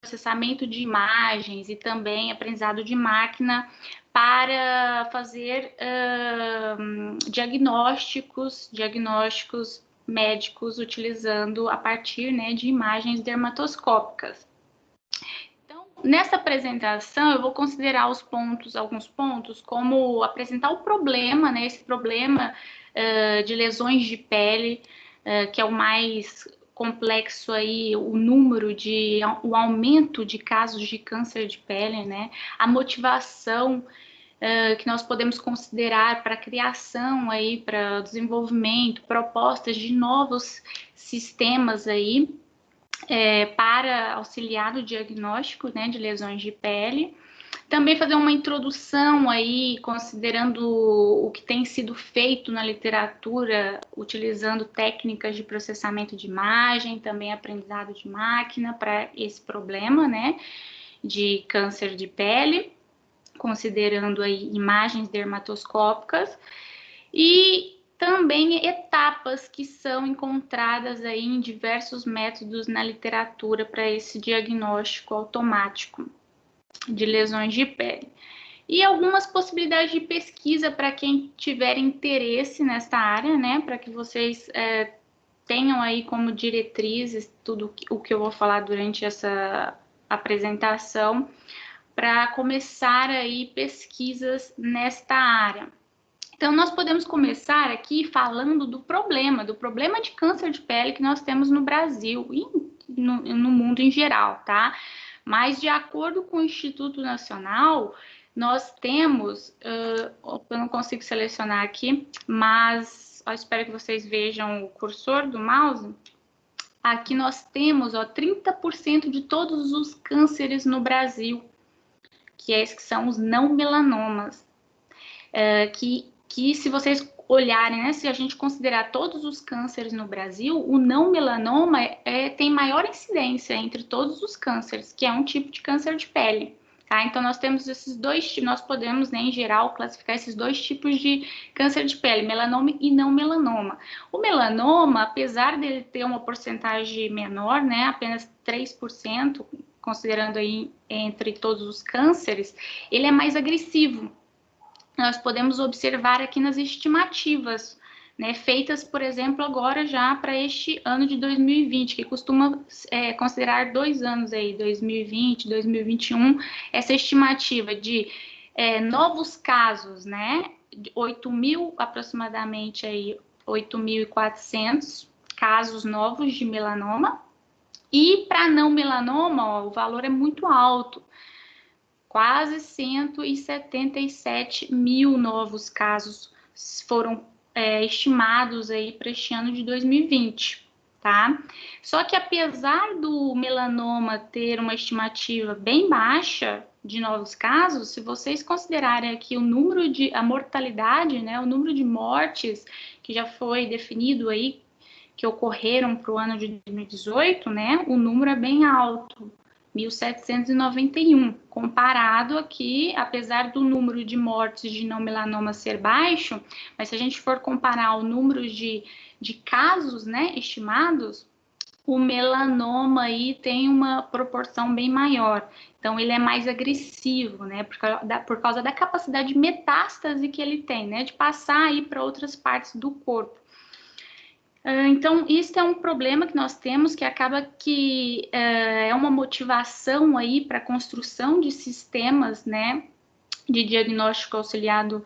processamento de imagens e também aprendizado de máquina para fazer diagnósticos médicos utilizando a partir, né, de imagens dermatoscópicas. Então, nessa apresentação, eu vou considerar alguns pontos, como apresentar o problema, né, esse problema de lesões de pele, que é o mais complexo aí, o aumento de casos de câncer de pele, né, a motivação que nós podemos considerar para a criação aí, para desenvolvimento, propostas de novos sistemas aí, para auxiliar no diagnóstico, né, de lesões de pele. Também fazer uma introdução aí, considerando o que tem sido feito na literatura, utilizando técnicas de processamento de imagem, também aprendizado de máquina para esse problema, né, de câncer de pele, considerando aí imagens dermatoscópicas, e também etapas que são encontradas aí em diversos métodos na literatura para esse diagnóstico automático de lesões de pele. E algumas possibilidades de pesquisa para quem tiver interesse nessa área, né, para que vocês tenham aí como diretrizes tudo o que eu vou falar durante essa apresentação, para começar aí pesquisas nesta área. Então, nós podemos começar aqui falando do problema de câncer de pele que nós temos no Brasil e no mundo em geral, tá? Mas, de acordo com o Instituto Nacional, nós temos, eu não consigo selecionar aqui, mas eu espero que vocês vejam o cursor do mouse. Aqui nós temos, 30% de todos os cânceres no Brasil, que são os não melanomas, que se vocês olharem, né, se a gente considerar todos os cânceres no Brasil, o não melanoma tem maior incidência entre todos os cânceres, que é um tipo de câncer de pele, tá? Então, nós temos esses dois tipos, nós podemos, né, em geral, classificar esses dois tipos de câncer de pele, melanoma e não melanoma. O melanoma, apesar dele ter uma porcentagem menor, né, apenas 3%, considerando aí entre todos os cânceres, ele é mais agressivo. Nós podemos observar aqui nas estimativas, né, feitas, por exemplo, agora já para este ano de 2020, que costuma considerar 2 anos aí, 2020, 2021, essa estimativa de novos casos, né, 8.000 aproximadamente aí, 8.400 casos novos de melanoma, e para não melanoma, o valor é muito alto, quase 177 mil novos casos foram estimados aí para este ano de 2020, tá? Só que apesar do melanoma ter uma estimativa bem baixa de novos casos, se vocês considerarem aqui a mortalidade, né, o número de mortes que já foi definido aí, que ocorreram para o ano de 2018, né, o número é bem alto, 1.791, comparado aqui, apesar do número de mortes de não melanoma ser baixo, mas se a gente for comparar o número de casos, né, estimados, o melanoma aí tem uma proporção bem maior. Então, ele é mais agressivo, né, por causa da capacidade de metástase que ele tem, né, de passar aí para outras partes do corpo. Então, isso é um problema que nós temos, que acaba que é uma motivação aí para a construção de sistemas, né, de diagnóstico auxiliado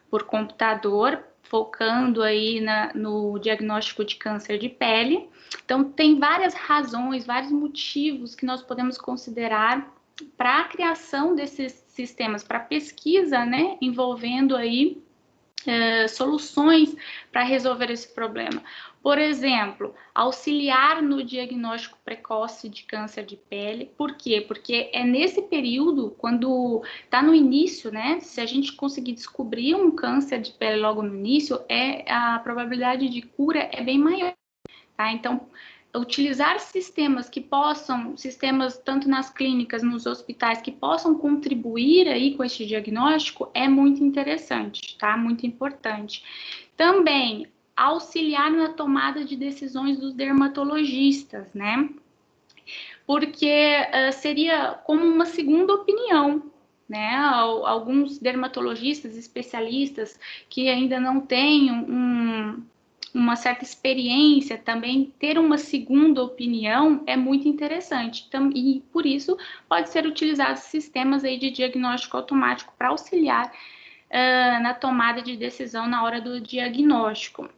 por computador, focando aí no diagnóstico de câncer de pele. Então, tem várias razões, vários motivos que nós podemos considerar para a criação desses sistemas, para pesquisa, né, envolvendo aí soluções para resolver esse problema. Por exemplo, auxiliar no diagnóstico precoce de câncer de pele. Por quê? Porque é nesse período, quando está no início, né? Se a gente conseguir descobrir um câncer de pele logo no início, a probabilidade de cura é bem maior, tá? Então, utilizar sistemas tanto nas clínicas, nos hospitais, que possam contribuir aí com este diagnóstico é muito interessante, tá? Muito importante. Também, auxiliar na tomada de decisões dos dermatologistas, né? porque seria como uma segunda opinião, né? Alguns dermatologistas, especialistas que ainda não têm uma certa experiência, também ter uma segunda opinião é muito interessante. E por isso pode ser utilizado sistemas aí de diagnóstico automático para auxiliar na tomada de decisão na hora do diagnóstico.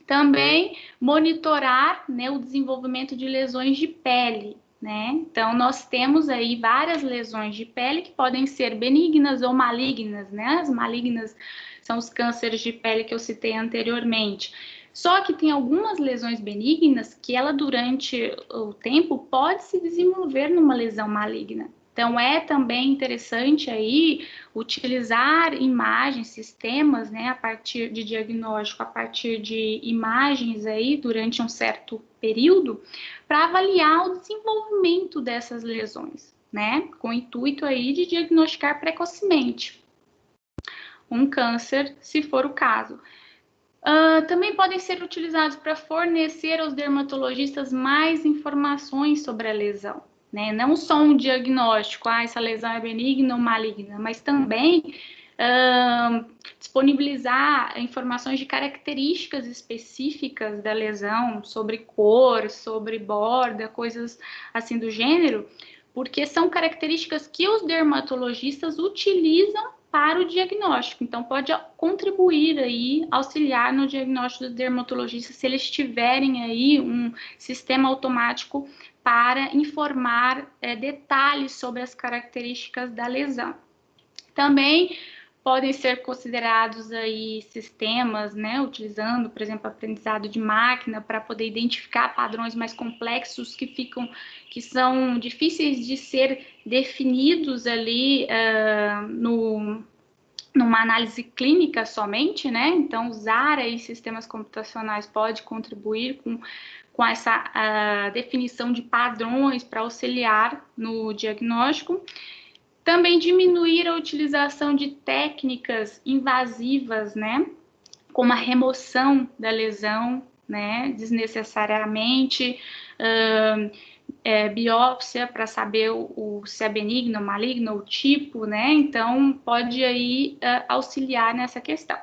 Também monitorar, né, o desenvolvimento de lesões de pele, né? Então, nós temos aí várias lesões de pele que podem ser benignas ou malignas, né? As malignas são os cânceres de pele que eu citei anteriormente. Só que tem algumas lesões benignas que ela, durante o tempo, pode se desenvolver numa lesão maligna. Então, é também interessante aí utilizar imagens, sistemas, né, a partir de diagnóstico, a partir de imagens aí durante um certo período, para avaliar o desenvolvimento dessas lesões, né, com o intuito aí de diagnosticar precocemente um câncer, se for o caso. Também podem ser utilizados para fornecer aos dermatologistas mais informações sobre a lesão, né? Não só um diagnóstico, essa lesão é benigna ou maligna, mas também disponibilizar informações de características específicas da lesão, sobre cor, sobre borda, coisas assim do gênero, porque são características que os dermatologistas utilizam para o diagnóstico. Então, pode contribuir aí, auxiliar no diagnóstico do dermatologista, se eles tiverem aí um sistema automático para informar detalhes sobre as características da lesão. Também podem ser considerados aí sistemas, né, utilizando, por exemplo, aprendizado de máquina para poder identificar padrões mais complexos que são difíceis de ser definidos ali numa análise clínica somente, né? Então, usar aí sistemas computacionais pode contribuir com essa definição de padrões para auxiliar no diagnóstico. Também diminuir a utilização de técnicas invasivas, né, como a remoção da lesão, né, desnecessariamente, biópsia para saber se é benigno ou maligno, o tipo, né, então pode aí auxiliar nessa questão.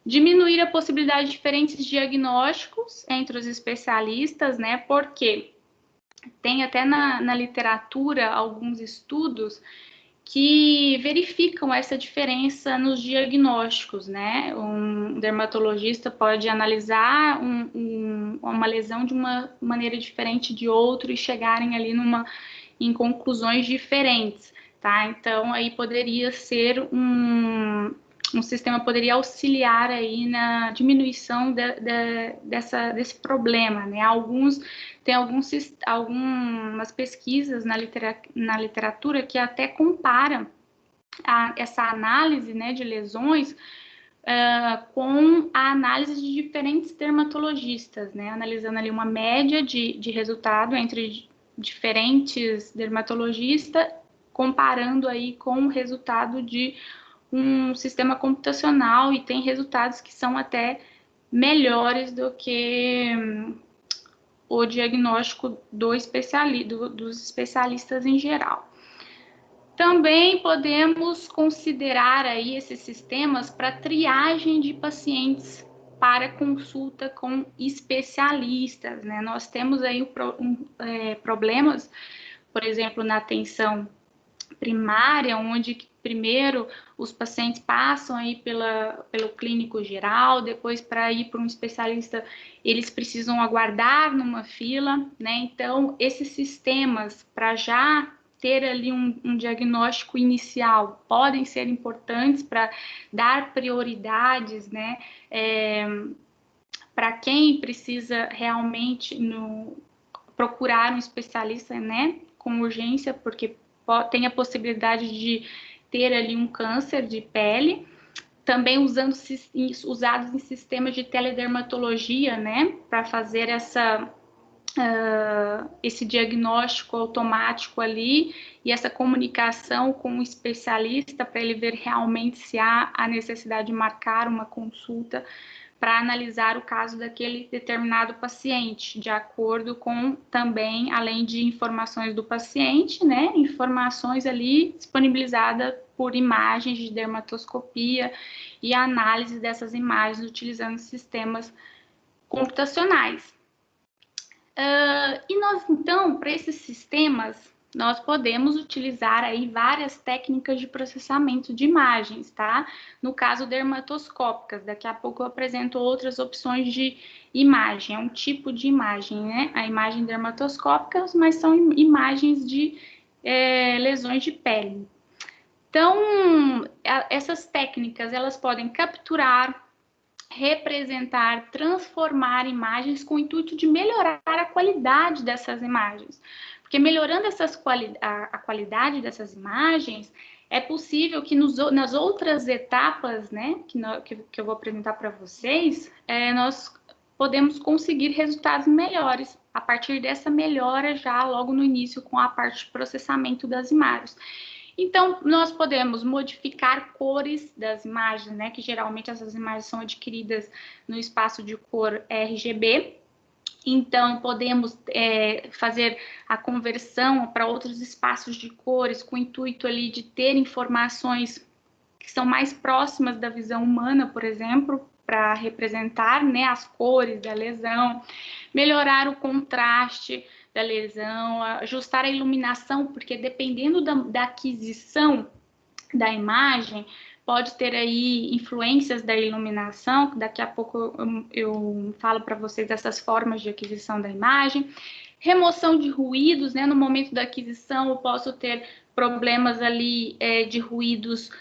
Diminuir a possibilidade de diferentes diagnósticos entre os especialistas, né, porque tem até na literatura alguns estudos que verificam essa diferença nos diagnósticos, né? Um dermatologista pode analisar uma lesão de uma maneira diferente de outro e chegarem ali em conclusões diferentes, tá? Então, aí poderia ser um sistema poderia auxiliar aí na diminuição desse problema, né? Tem algumas pesquisas na literatura que até comparam essa análise, né, de lesões com a análise de diferentes dermatologistas, né? Analisando ali uma média de resultado entre diferentes dermatologistas, comparando aí com o resultado de um sistema computacional, e tem resultados que são até melhores do que o diagnóstico dos especialistas em geral. Também podemos considerar aí esses sistemas para triagem de pacientes para consulta com especialistas, né? Nós temos aí problemas, por exemplo, na atenção primária, onde primeiro os pacientes passam aí pelo clínico geral, depois para ir para um especialista eles precisam aguardar numa fila, né? Então, esses sistemas para já ter ali um diagnóstico inicial podem ser importantes para dar prioridades, né? Para quem precisa realmente procurar um especialista, né? Com urgência, porque tem a possibilidade de ter ali um câncer de pele, também usados em sistemas de teledermatologia, né, para fazer esse diagnóstico automático ali e essa comunicação com o especialista para ele ver realmente se há a necessidade de marcar uma consulta para analisar o caso daquele determinado paciente, de acordo com também, além de informações do paciente, né, informações ali disponibilizadas por imagens de dermatoscopia e análise dessas imagens utilizando sistemas computacionais. E nós, então, para esses sistemas, nós podemos utilizar aí várias técnicas de processamento de imagens, tá? No caso, dermatoscópicas. Daqui a pouco eu apresento outras opções de imagem. É um tipo de imagem, né? A imagem dermatoscópica, mas são imagens de lesões de pele. Então, essas técnicas, elas podem capturar, representar, transformar imagens com o intuito de melhorar a qualidade dessas imagens. Porque melhorando a qualidade dessas imagens, é possível que nas outras etapas, né, que eu vou apresentar para vocês, nós podemos conseguir resultados melhores a partir dessa melhora já logo no início com a parte de processamento das imagens. Então, nós podemos modificar cores das imagens, né? Que geralmente essas imagens são adquiridas no espaço de cor RGB. Então, podemos fazer a conversão para outros espaços de cores com o intuito ali de ter informações que são mais próximas da visão humana, por exemplo, para representar, né, as cores da lesão, melhorar o contraste da lesão, ajustar a iluminação, porque dependendo da aquisição da imagem, pode ter aí influências da iluminação, que daqui a pouco eu falo para vocês dessas formas de aquisição da imagem. Remoção de ruídos, né? No momento da aquisição, eu posso ter problemas ali de ruídos,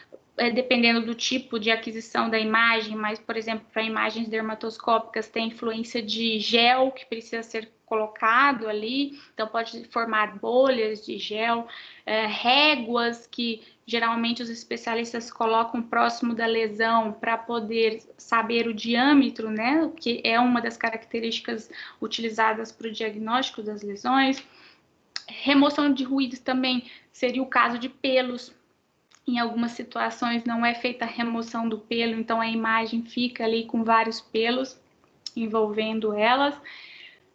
dependendo do tipo de aquisição da imagem, mas, por exemplo, para imagens dermatoscópicas tem influência de gel que precisa ser colocado ali, então pode formar bolhas de gel, réguas que geralmente os especialistas colocam próximo da lesão para poder saber o diâmetro, né, que é uma das características utilizadas para o diagnóstico das lesões. Remoção de ruídos também seria o caso de pelos. Em algumas situações não é feita a remoção do pelo, então a imagem fica ali com vários pelos envolvendo elas.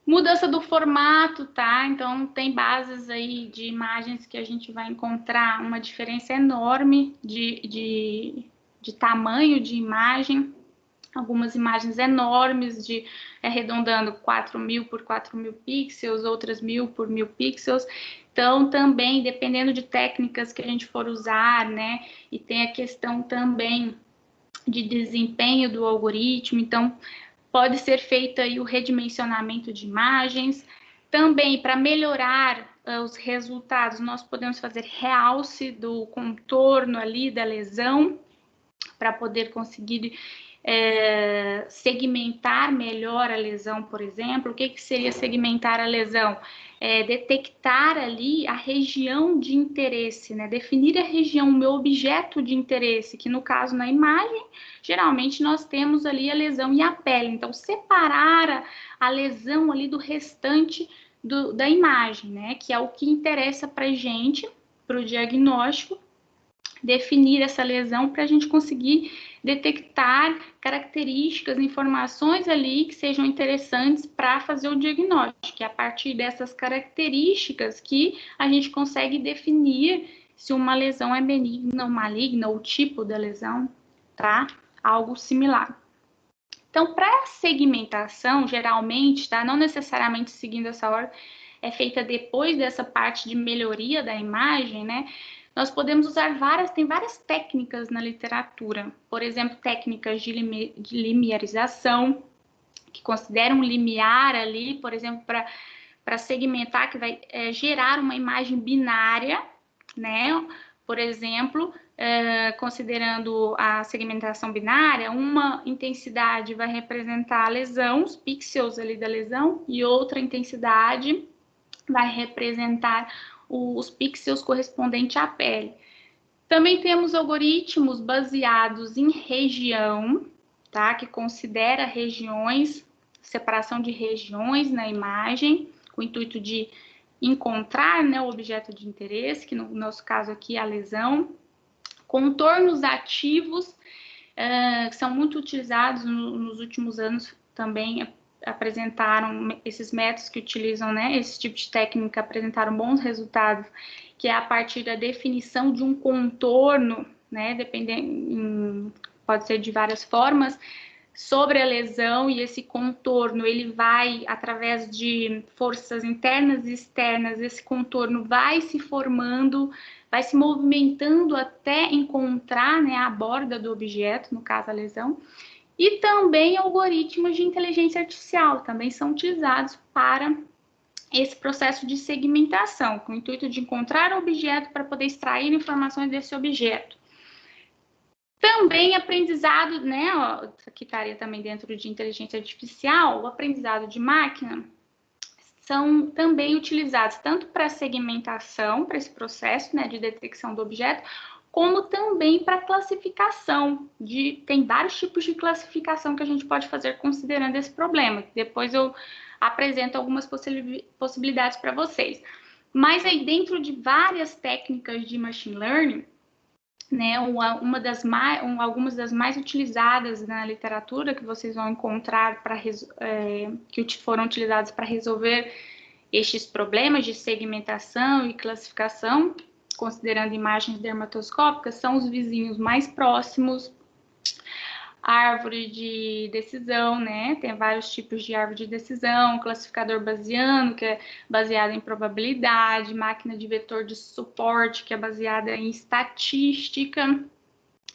Mudança do formato, tá? Então, tem bases aí de imagens que a gente vai encontrar uma diferença enorme de tamanho de imagem. Algumas imagens enormes, arredondando 4.000 por 4.000 pixels, outras 1.000 por 1.000 pixels. Então, também, dependendo de técnicas que a gente for usar, né? E tem a questão também de desempenho do algoritmo. Então, pode ser feito aí o redimensionamento de imagens. Também, para melhorar os resultados, nós podemos fazer realce do contorno ali da lesão, para poder conseguir segmentar melhor a lesão, por exemplo. O que seria segmentar a lesão? Detectar ali a região de interesse, né? Definir a região, o meu objeto de interesse, que no caso na imagem, geralmente nós temos ali a lesão e a pele. Então, separar a lesão ali do restante da imagem, né? Que é o que interessa para a gente, para o diagnóstico, definir essa lesão para a gente conseguir detectar características, informações ali que sejam interessantes para fazer o diagnóstico. É a partir dessas características que a gente consegue definir se uma lesão é benigna ou maligna, ou o tipo da lesão, tá? Algo similar. Então, para segmentação, geralmente, tá? Não necessariamente seguindo essa ordem, é feita depois dessa parte de melhoria da imagem, né? Nós podemos usar tem várias técnicas na literatura, por exemplo, técnicas de limiarização, que consideram um limiar ali, por exemplo, para segmentar, que vai gerar uma imagem binária, né? Por exemplo, considerando a segmentação binária, uma intensidade vai representar a lesão, os pixels ali da lesão, e outra intensidade vai representar os pixels correspondentes à pele. Também temos algoritmos baseados em região, tá? Que considera regiões, separação de regiões na imagem, com o intuito de encontrar, né, o objeto de interesse, que no nosso caso aqui é a lesão. Contornos ativos, são muito utilizados nos últimos anos também. Apresentaram esses métodos que utilizam, né, esse tipo de técnica, apresentaram bons resultados, que é a partir da definição de um contorno, né, pode ser de várias formas, sobre a lesão, e esse contorno, ele vai, através de forças internas e externas, esse contorno vai se formando, vai se movimentando até encontrar, né, a borda do objeto, no caso a lesão. E também algoritmos de inteligência artificial também são utilizados para esse processo de segmentação, com o intuito de encontrar o objeto para poder extrair informações desse objeto. Também aprendizado, né, ó, isso aqui estaria também dentro de inteligência artificial, o aprendizado de máquina, são também utilizados tanto para segmentação, para esse processo, né, de detecção do objeto, como também para classificação. Tem vários tipos de classificação que a gente pode fazer considerando esse problema. Depois eu apresento algumas possibilidades para vocês. Mas aí dentro de várias técnicas de machine learning, né, algumas das mais utilizadas na literatura que vocês vão encontrar que foram utilizadas para resolver estes problemas de segmentação e classificação, considerando imagens dermatoscópicas, são os vizinhos mais próximos, árvore de decisão, né? Tem vários tipos de árvore de decisão, classificador bayesiano, que é baseado em probabilidade, máquina de vetor de suporte, que é baseada em estatística,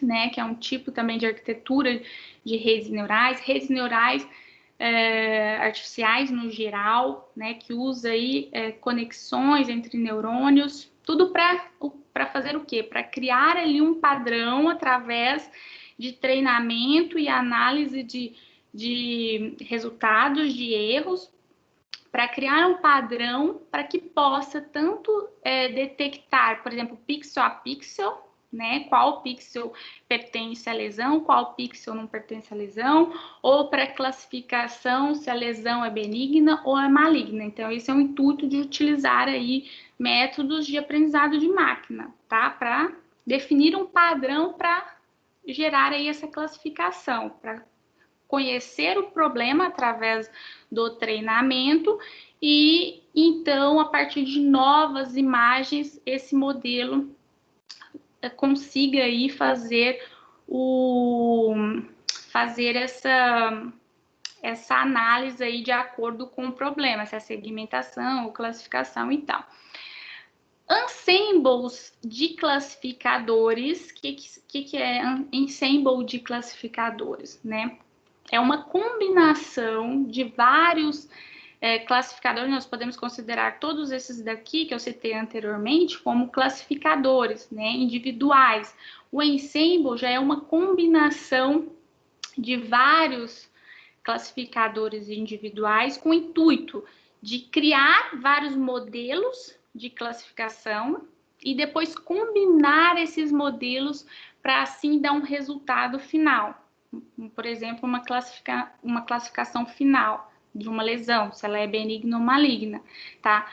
né? Que é um tipo também de arquitetura de redes neurais artificiais no geral, né? Que usa aí conexões entre neurônios, tudo para fazer o quê? Para criar ali um padrão através de treinamento e análise de resultados, de erros, para criar um padrão para que possa tanto detectar, por exemplo, pixel a pixel, né? Qual pixel pertence à lesão, qual pixel não pertence à lesão, ou para classificação se a lesão é benigna ou é maligna. Então, esse é o intuito de utilizar aí métodos de aprendizado de máquina, tá? Para definir um padrão para gerar aí essa classificação, para conhecer o problema através do treinamento e, então, a partir de novas imagens, esse modelo consiga aí fazer essa análise aí de acordo com o problema, essa segmentação ou classificação e tal. Ensembles de classificadores, que é ensemble de classificadores, né? É uma combinação de vários classificadores. Nós podemos considerar todos esses daqui que eu citei anteriormente como classificadores, né, individuais. O ensemble já é uma combinação de vários classificadores individuais com o intuito de criar vários modelos de classificação e depois combinar esses modelos para assim dar um resultado final. Por exemplo, uma classificação final de uma lesão, se ela é benigna ou maligna, tá?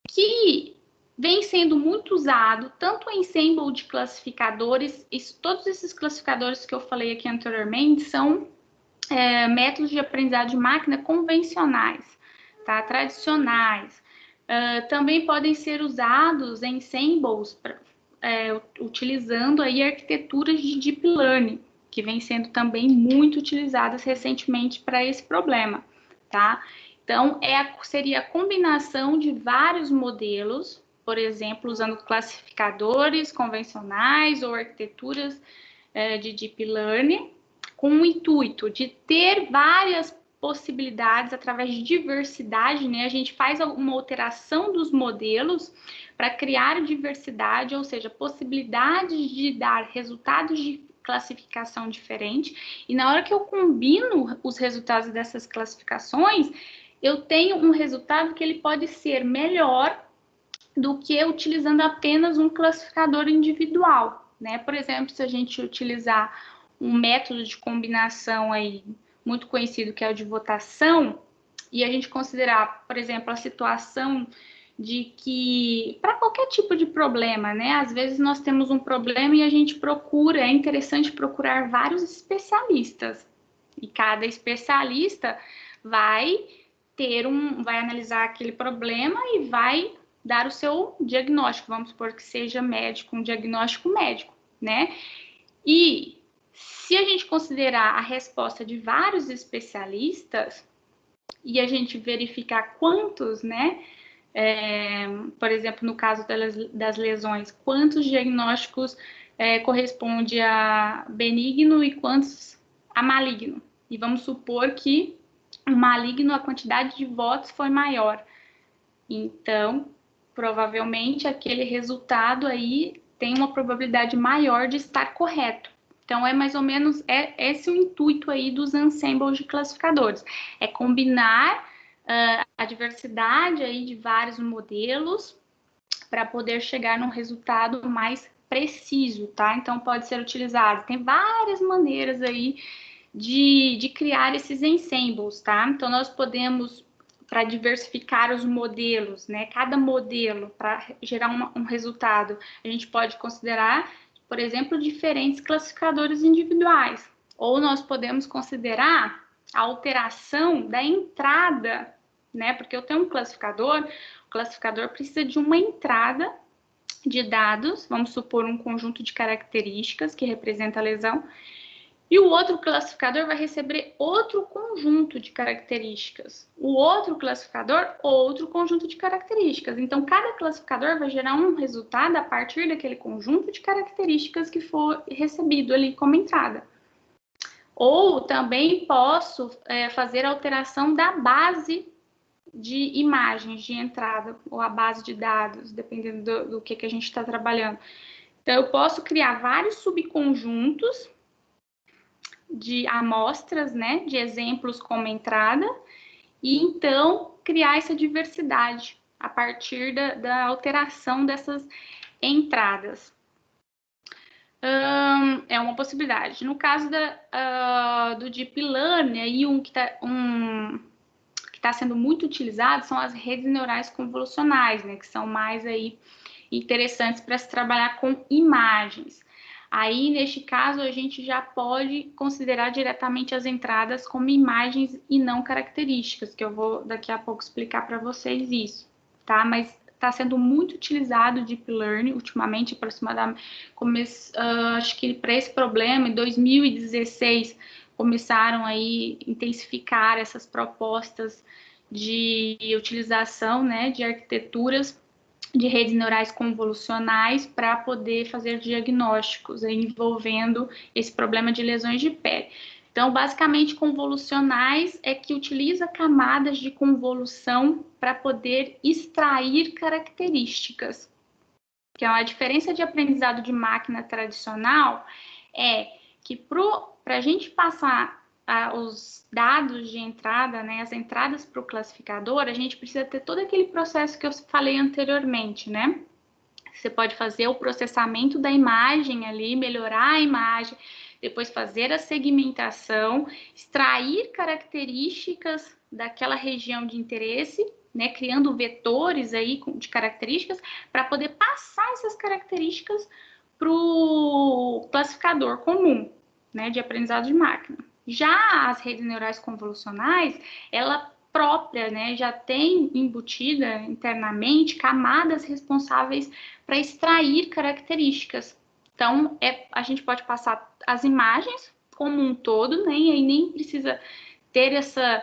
Que vem sendo muito usado, tanto em ensemble de classificadores, todos esses classificadores que eu falei aqui anteriormente são métodos de aprendizado de máquina convencionais, tá? Tradicionais. Também podem ser usados em ensembles, utilizando aí arquiteturas de deep learning, que vem sendo também muito utilizadas recentemente para esse problema, tá? Então, seria a combinação de vários modelos, por exemplo, usando classificadores convencionais ou arquiteturas de deep learning, com o intuito de ter várias possibilidades através de diversidade, né? A gente faz uma alteração dos modelos para criar diversidade, ou seja, possibilidades de dar resultados de classificação diferente, e na hora que eu combino os resultados dessas classificações, eu tenho um resultado que ele pode ser melhor do que utilizando apenas um classificador individual, né? Por exemplo, se a gente utilizar um método de combinação aí muito conhecido, que é o de votação, e a gente considerar, por exemplo, a situação de que, para qualquer tipo de problema, né? Às vezes nós temos um problema e a gente procura, é interessante procurar vários especialistas. E cada especialista vai vai analisar aquele problema e vai dar o seu diagnóstico. Vamos supor que seja médico, um diagnóstico médico, né? E se a gente considerar a resposta de vários especialistas e a gente verificar quantos, né? Por exemplo, no caso das lesões, quantos diagnósticos corresponde a benigno e quantos a maligno. E vamos supor que o maligno, a quantidade de votos foi maior. Então, provavelmente, aquele resultado aí tem uma probabilidade maior de estar correto. Então, é mais ou menos esse o intuito aí dos ensembles de classificadores. É combinar a diversidade aí de vários modelos para poder chegar num resultado mais preciso, tá? Então, pode ser utilizado. Tem várias maneiras aí de criar esses ensembles, tá? Então, nós podemos, para diversificar os modelos, né? Cada modelo, para gerar um resultado, a gente pode considerar, por exemplo, diferentes classificadores individuais. Ou nós podemos considerar a alteração da entrada, né? Porque eu tenho um classificador, o classificador precisa de uma entrada de dados, vamos supor um conjunto de características que representa a lesão, e o outro classificador vai receber outro conjunto de características. O outro classificador, outro conjunto de características. Então, cada classificador vai gerar um resultado a partir daquele conjunto de características que for recebido ali como entrada. Ou também posso fazer alteração da base de imagens de entrada, ou a base de dados, dependendo do que a gente está trabalhando. Então, eu posso criar vários subconjuntos de amostras, né, de exemplos como entrada, e então criar essa diversidade a partir da alteração dessas entradas. É uma possibilidade. No caso do Deep Learning, aí que está sendo muito utilizado são as redes neurais convolucionais, né, que são mais aí interessantes para se trabalhar com imagens. Aí, neste caso, a gente já pode considerar diretamente as entradas como imagens e não características, que eu vou daqui a pouco explicar para vocês isso, tá? Mas está sendo muito utilizado o Deep Learning ultimamente, aproximadamente, acho que para esse problema, em 2016, começaram aí a intensificar essas propostas de utilização, né, de arquiteturas de redes neurais convolucionais para poder fazer diagnósticos envolvendo esse problema de lesões de pele. Então, basicamente, convolucionais é que utiliza camadas de convolução para poder extrair características. Que é uma diferença de aprendizado de máquina tradicional é que para a gente passar os dados de entrada, né, as entradas para o classificador, a gente precisa ter todo aquele processo que eu falei anteriormente, né? Você pode fazer o processamento da imagem ali, melhorar a imagem, depois fazer a segmentação, extrair características daquela região de interesse, né, criando vetores aí de características para poder passar essas características para o classificador comum, né, de aprendizado de máquina. Já as redes neurais convolucionais, ela própria, né, já tem embutida internamente camadas responsáveis para extrair características. Então, a gente pode passar as imagens como um todo, né, e aí nem precisa ter essa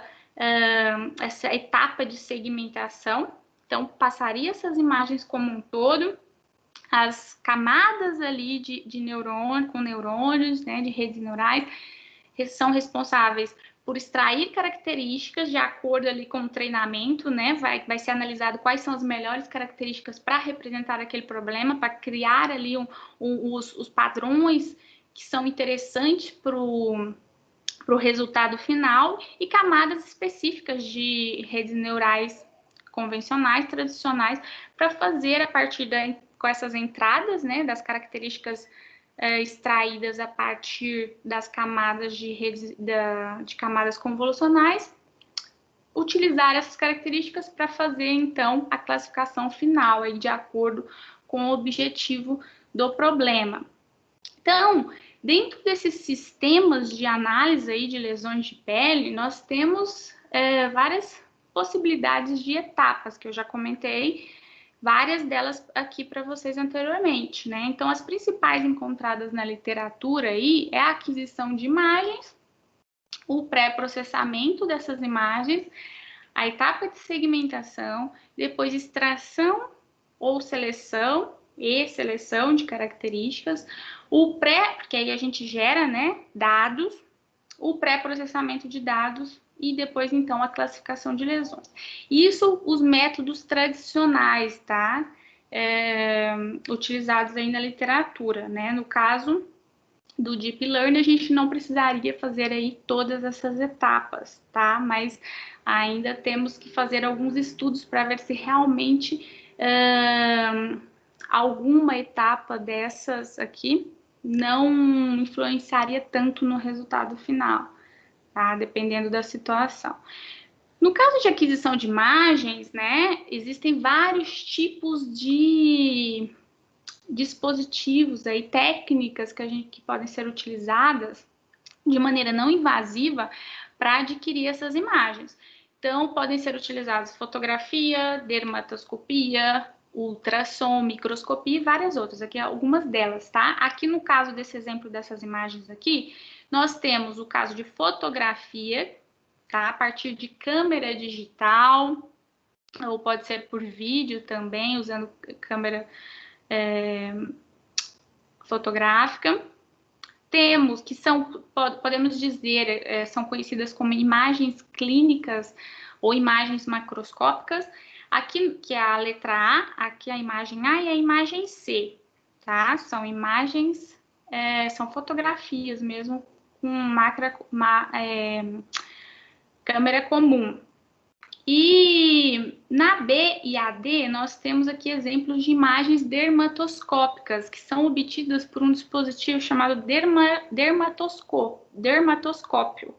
etapa de segmentação. Então, passaria essas imagens como um todo, as camadas ali de neurônio, com neurônios, né, de redes neurais, são responsáveis por extrair características de acordo ali com o treinamento, né? Vai ser analisado quais são as melhores características para representar aquele problema, para criar ali os padrões que são interessantes para o resultado final, e camadas específicas de redes neurais convencionais, tradicionais, para fazer a partir com essas entradas, né, das características extraídas a partir das camadas de redes de camadas convolucionais, utilizar essas características para fazer, então, a classificação final, aí, de acordo com o objetivo do problema. Então, dentro desses sistemas de análise aí de lesões de pele, nós temos várias possibilidades de etapas, que eu já comentei, várias delas aqui para vocês anteriormente, né? Então, as principais encontradas na literatura aí é a aquisição de imagens, o pré-processamento dessas imagens, a etapa de segmentação, depois extração ou seleção e seleção de características, o pré, porque aí a gente gera, né, dados, o pré-processamento de dados e depois, então, a classificação de lesões. Isso, os métodos tradicionais, tá? Utilizados aí na literatura, né? No caso do Deep Learning, a gente não precisaria fazer aí todas essas etapas, tá? Mas ainda temos que fazer alguns estudos para ver se realmente alguma etapa dessas aqui não influenciaria tanto no resultado final, tá? Dependendo da situação. No caso de aquisição de imagens, né, existem vários tipos de dispositivos aí, técnicas que podem ser utilizadas de maneira não invasiva para adquirir essas imagens. Então, podem ser utilizadas fotografia, dermatoscopia, ultrassom, microscopia e várias outras. Aqui algumas delas, tá? Aqui no caso desse exemplo dessas imagens aqui, nós temos o caso de fotografia, tá? A partir de câmera digital, ou pode ser por vídeo também, usando câmera fotográfica. Temos que podemos dizer, são conhecidas como imagens clínicas ou imagens macroscópicas. Aqui, que é a letra A, aqui a imagem A e a imagem C, tá? São imagens, são fotografias mesmo com câmera comum. E na B e a D, nós temos aqui exemplos de imagens dermatoscópicas, que são obtidas por um dispositivo chamado dermatoscópio,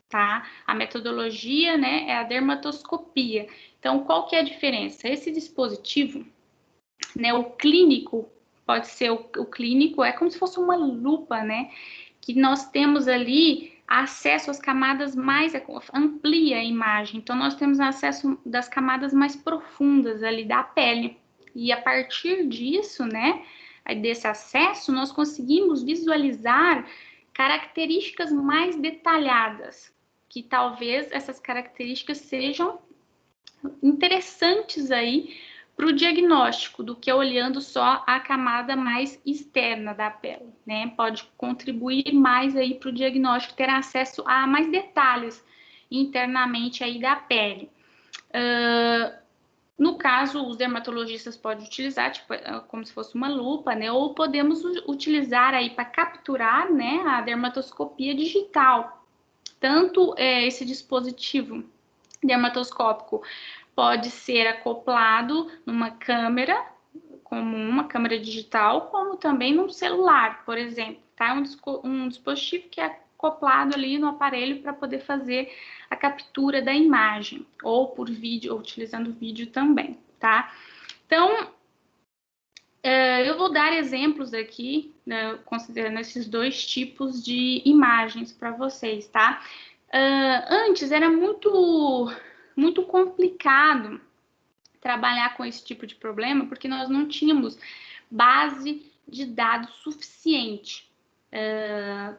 tá? A metodologia, né, é a dermatoscopia. Então, qual que é a diferença? Esse dispositivo, né, o clínico, pode ser o clínico, é como se fosse uma lupa, né, que nós temos ali acesso às camadas mais, amplia a imagem, então nós temos acesso das camadas mais profundas ali da pele, e a partir disso, né, desse acesso, nós conseguimos visualizar características mais detalhadas, que talvez essas características sejam interessantes aí para o diagnóstico, do que olhando só a camada mais externa da pele, né? Pode contribuir mais aí para o diagnóstico, ter acesso a mais detalhes internamente aí da pele. No caso, os dermatologistas podem utilizar, tipo, como se fosse uma lupa, né? Ou podemos utilizar aí para capturar, né, a dermatoscopia digital. Tanto esse dispositivo dermatoscópico pode ser acoplado numa câmera, como uma câmera digital, como também num celular, por exemplo, tá? Um dispositivo que é acoplado ali no aparelho para poder fazer a captura da imagem, ou por vídeo, ou utilizando vídeo também, tá? Então, eu vou dar exemplos aqui, né, considerando esses dois tipos de imagens para vocês, tá? Antes era muito complicado trabalhar com esse tipo de problema, porque nós não tínhamos base de dados suficiente.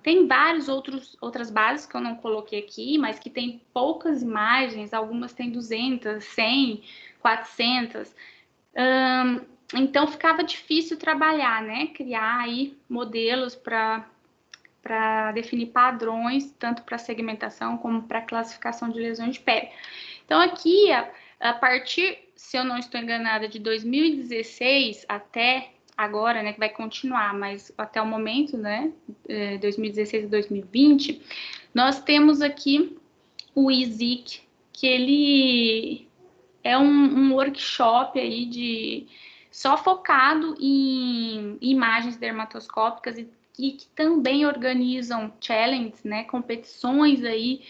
Tem várias outras bases que eu não coloquei aqui, mas que tem poucas imagens, algumas têm 200, 100, 400. Então ficava difícil trabalhar, né? Criar aí modelos para definir padrões, tanto para segmentação como para classificação de lesões de pele. Então, aqui, a partir, se eu não estou enganada, de 2016 até agora, né, que vai continuar, mas até o momento, né, 2016 e 2020, nós temos aqui o ISIC, que ele é um workshop aí só focado em imagens dermatoscópicas e que também organizam challenges, né, competições aí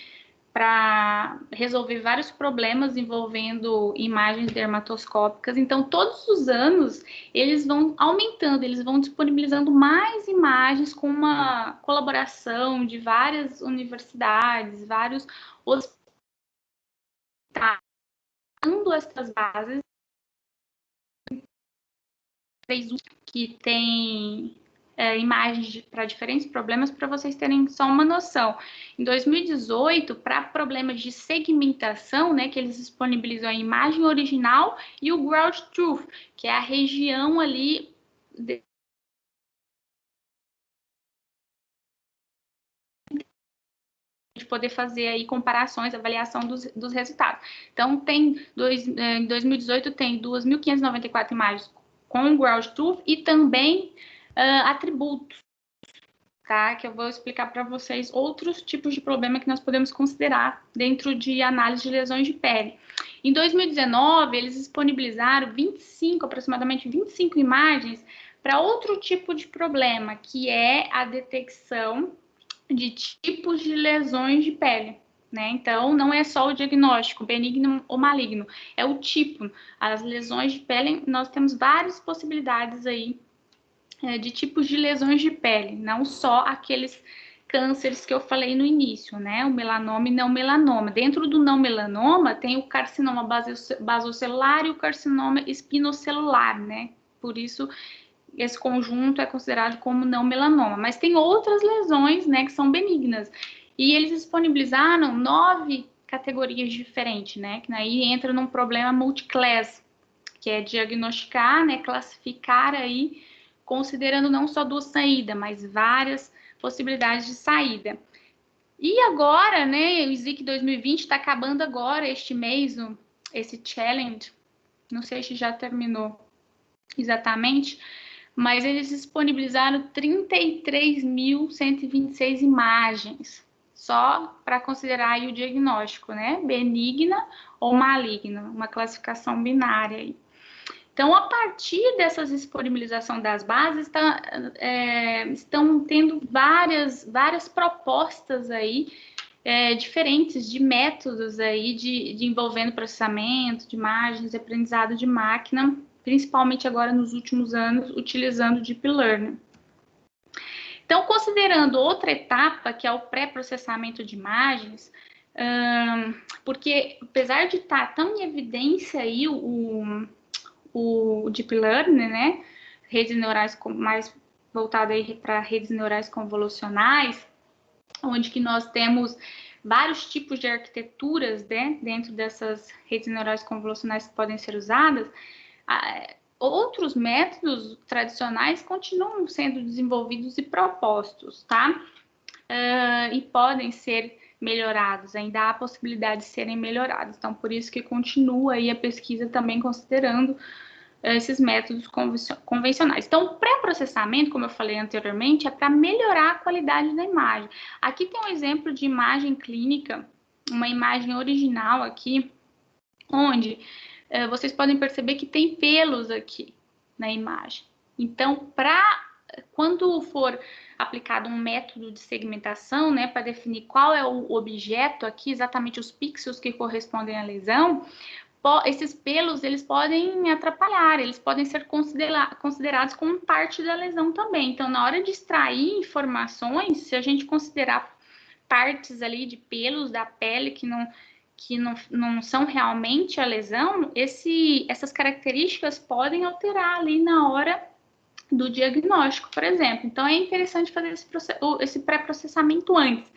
para resolver vários problemas envolvendo imagens dermatoscópicas. Então, todos os anos, eles vão aumentando, eles vão disponibilizando mais imagens com uma colaboração de várias universidades, vários hospitais, dando essas bases que tem imagens para diferentes problemas, para vocês terem só uma noção. Em 2018, para problemas de segmentação, né, que eles disponibilizam a imagem original e o ground truth, que é a região ali de poder fazer aí comparações, avaliação dos resultados. Então, em 2018 tem 2.594 imagens com ground truth e também atributos, tá? Que eu vou explicar para vocês outros tipos de problema que nós podemos considerar dentro de análise de lesões de pele. Em 2019, eles disponibilizaram aproximadamente 25 imagens para outro tipo de problema, que é a detecção de tipos de lesões de pele, né? Então, não é só o diagnóstico, benigno ou maligno, é o tipo. As lesões de pele, nós temos várias possibilidades aí de tipos de lesões de pele, não só aqueles cânceres que eu falei no início, né? O melanoma e não melanoma. Dentro do não melanoma tem o carcinoma basocelular e o carcinoma espinocelular, né? Por isso esse conjunto é considerado como não melanoma. Mas tem outras lesões, né, que são benignas. E eles disponibilizaram 9 categorias diferentes, né? Que aí entra num problema multiclass, que é diagnosticar, né, classificar aí, considerando não só duas saídas, mas várias possibilidades de saída. E agora, né, o SIC 2020 está acabando agora, este mês, esse challenge, não sei se já terminou exatamente, mas eles disponibilizaram 33.126 imagens, só para considerar aí o diagnóstico, né, benigna ou maligna, uma classificação binária aí. Então, a partir dessa disponibilização das bases, estão tendo várias propostas aí, diferentes de métodos aí de envolvendo processamento de imagens, aprendizado de máquina, principalmente agora nos últimos anos, utilizando Deep Learning. Então, considerando outra etapa, que é o pré-processamento de imagens, porque apesar de estar tão em evidência aí o Deep Learning, né, redes neurais mais voltada aí para redes neurais convolucionais, onde que nós temos vários tipos de arquiteturas, né, dentro dessas redes neurais convolucionais que podem ser usadas. Outros métodos tradicionais continuam sendo desenvolvidos e propostos, tá? E podem ser melhorados, ainda há possibilidade de serem melhorados. Então, por isso que continua aí a pesquisa também considerando esses métodos convencionais. Então, o pré-processamento, como eu falei anteriormente, é para melhorar a qualidade da imagem. Aqui tem um exemplo de imagem clínica, uma imagem original aqui, onde vocês podem perceber que tem pelos aqui na imagem. Então, quando for aplicado um método de segmentação, né, para definir qual é o objeto aqui, exatamente os pixels que correspondem à lesão, esses pelos, eles podem atrapalhar, eles podem ser considerados como parte da lesão também. Então, na hora de extrair informações, se a gente considerar partes ali de pelos da pele que não são realmente a lesão, essas características podem alterar ali na hora do diagnóstico, por exemplo. Então, é interessante fazer esse pré-processamento antes.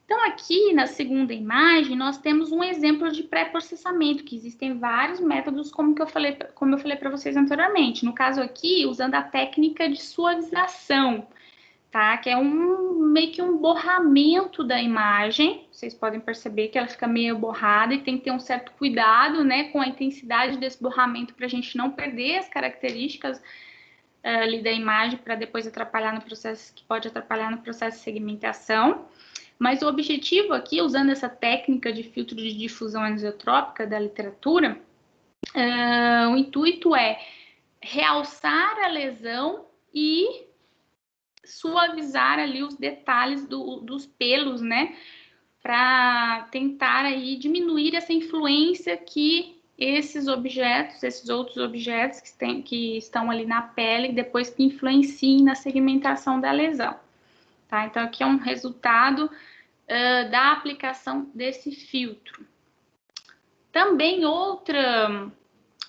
Então, aqui na segunda imagem, nós temos um exemplo de pré-processamento, que existem vários métodos, como eu falei para vocês anteriormente. No caso aqui, usando a técnica de suavização, tá? Que é meio que um borramento da imagem. Vocês podem perceber que ela fica meio borrada e tem que ter um certo cuidado, né, com a intensidade desse borramento para a gente não perder as características ali da imagem para depois atrapalhar no processo, que pode atrapalhar no processo de segmentação. Mas o objetivo aqui, usando essa técnica de filtro de difusão anisotrópica da literatura, o intuito é realçar a lesão e suavizar ali os detalhes dos pelos, né? para tentar aí diminuir essa influência que esses objetos, esses outros objetos que estão ali na pele, depois que influenciem na segmentação da lesão. Tá? Então, aqui é um resultado da aplicação desse filtro. Também outra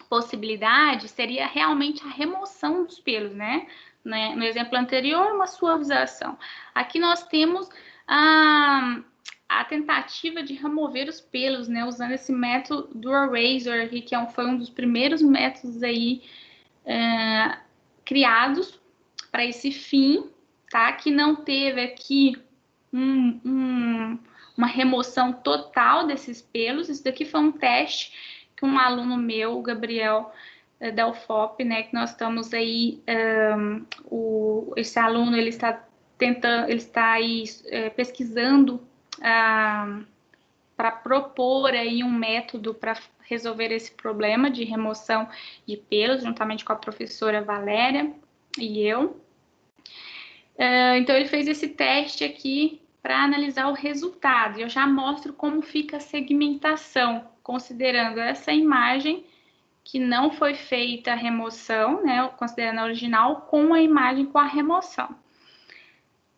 possibilidade seria realmente a remoção dos pelos, né? No exemplo anterior, uma suavização. Aqui nós temos a tentativa de remover os pelos, né? Usando esse método do Razor aqui, que foi um dos primeiros métodos aí criados para esse fim, tá? Que não teve aqui uma remoção total desses pelos. Isso daqui foi um teste que um aluno meu, o Gabriel da UFOP, né, que nós estamos aí, esse aluno, ele está aí pesquisando para propor aí um método para resolver esse problema de remoção de pelos, juntamente com a professora Valéria e eu. Então, ele fez esse teste aqui para analisar o resultado. E eu já mostro como fica a segmentação, considerando essa imagem que não foi feita a remoção, né, considerando a original, com a imagem com a remoção.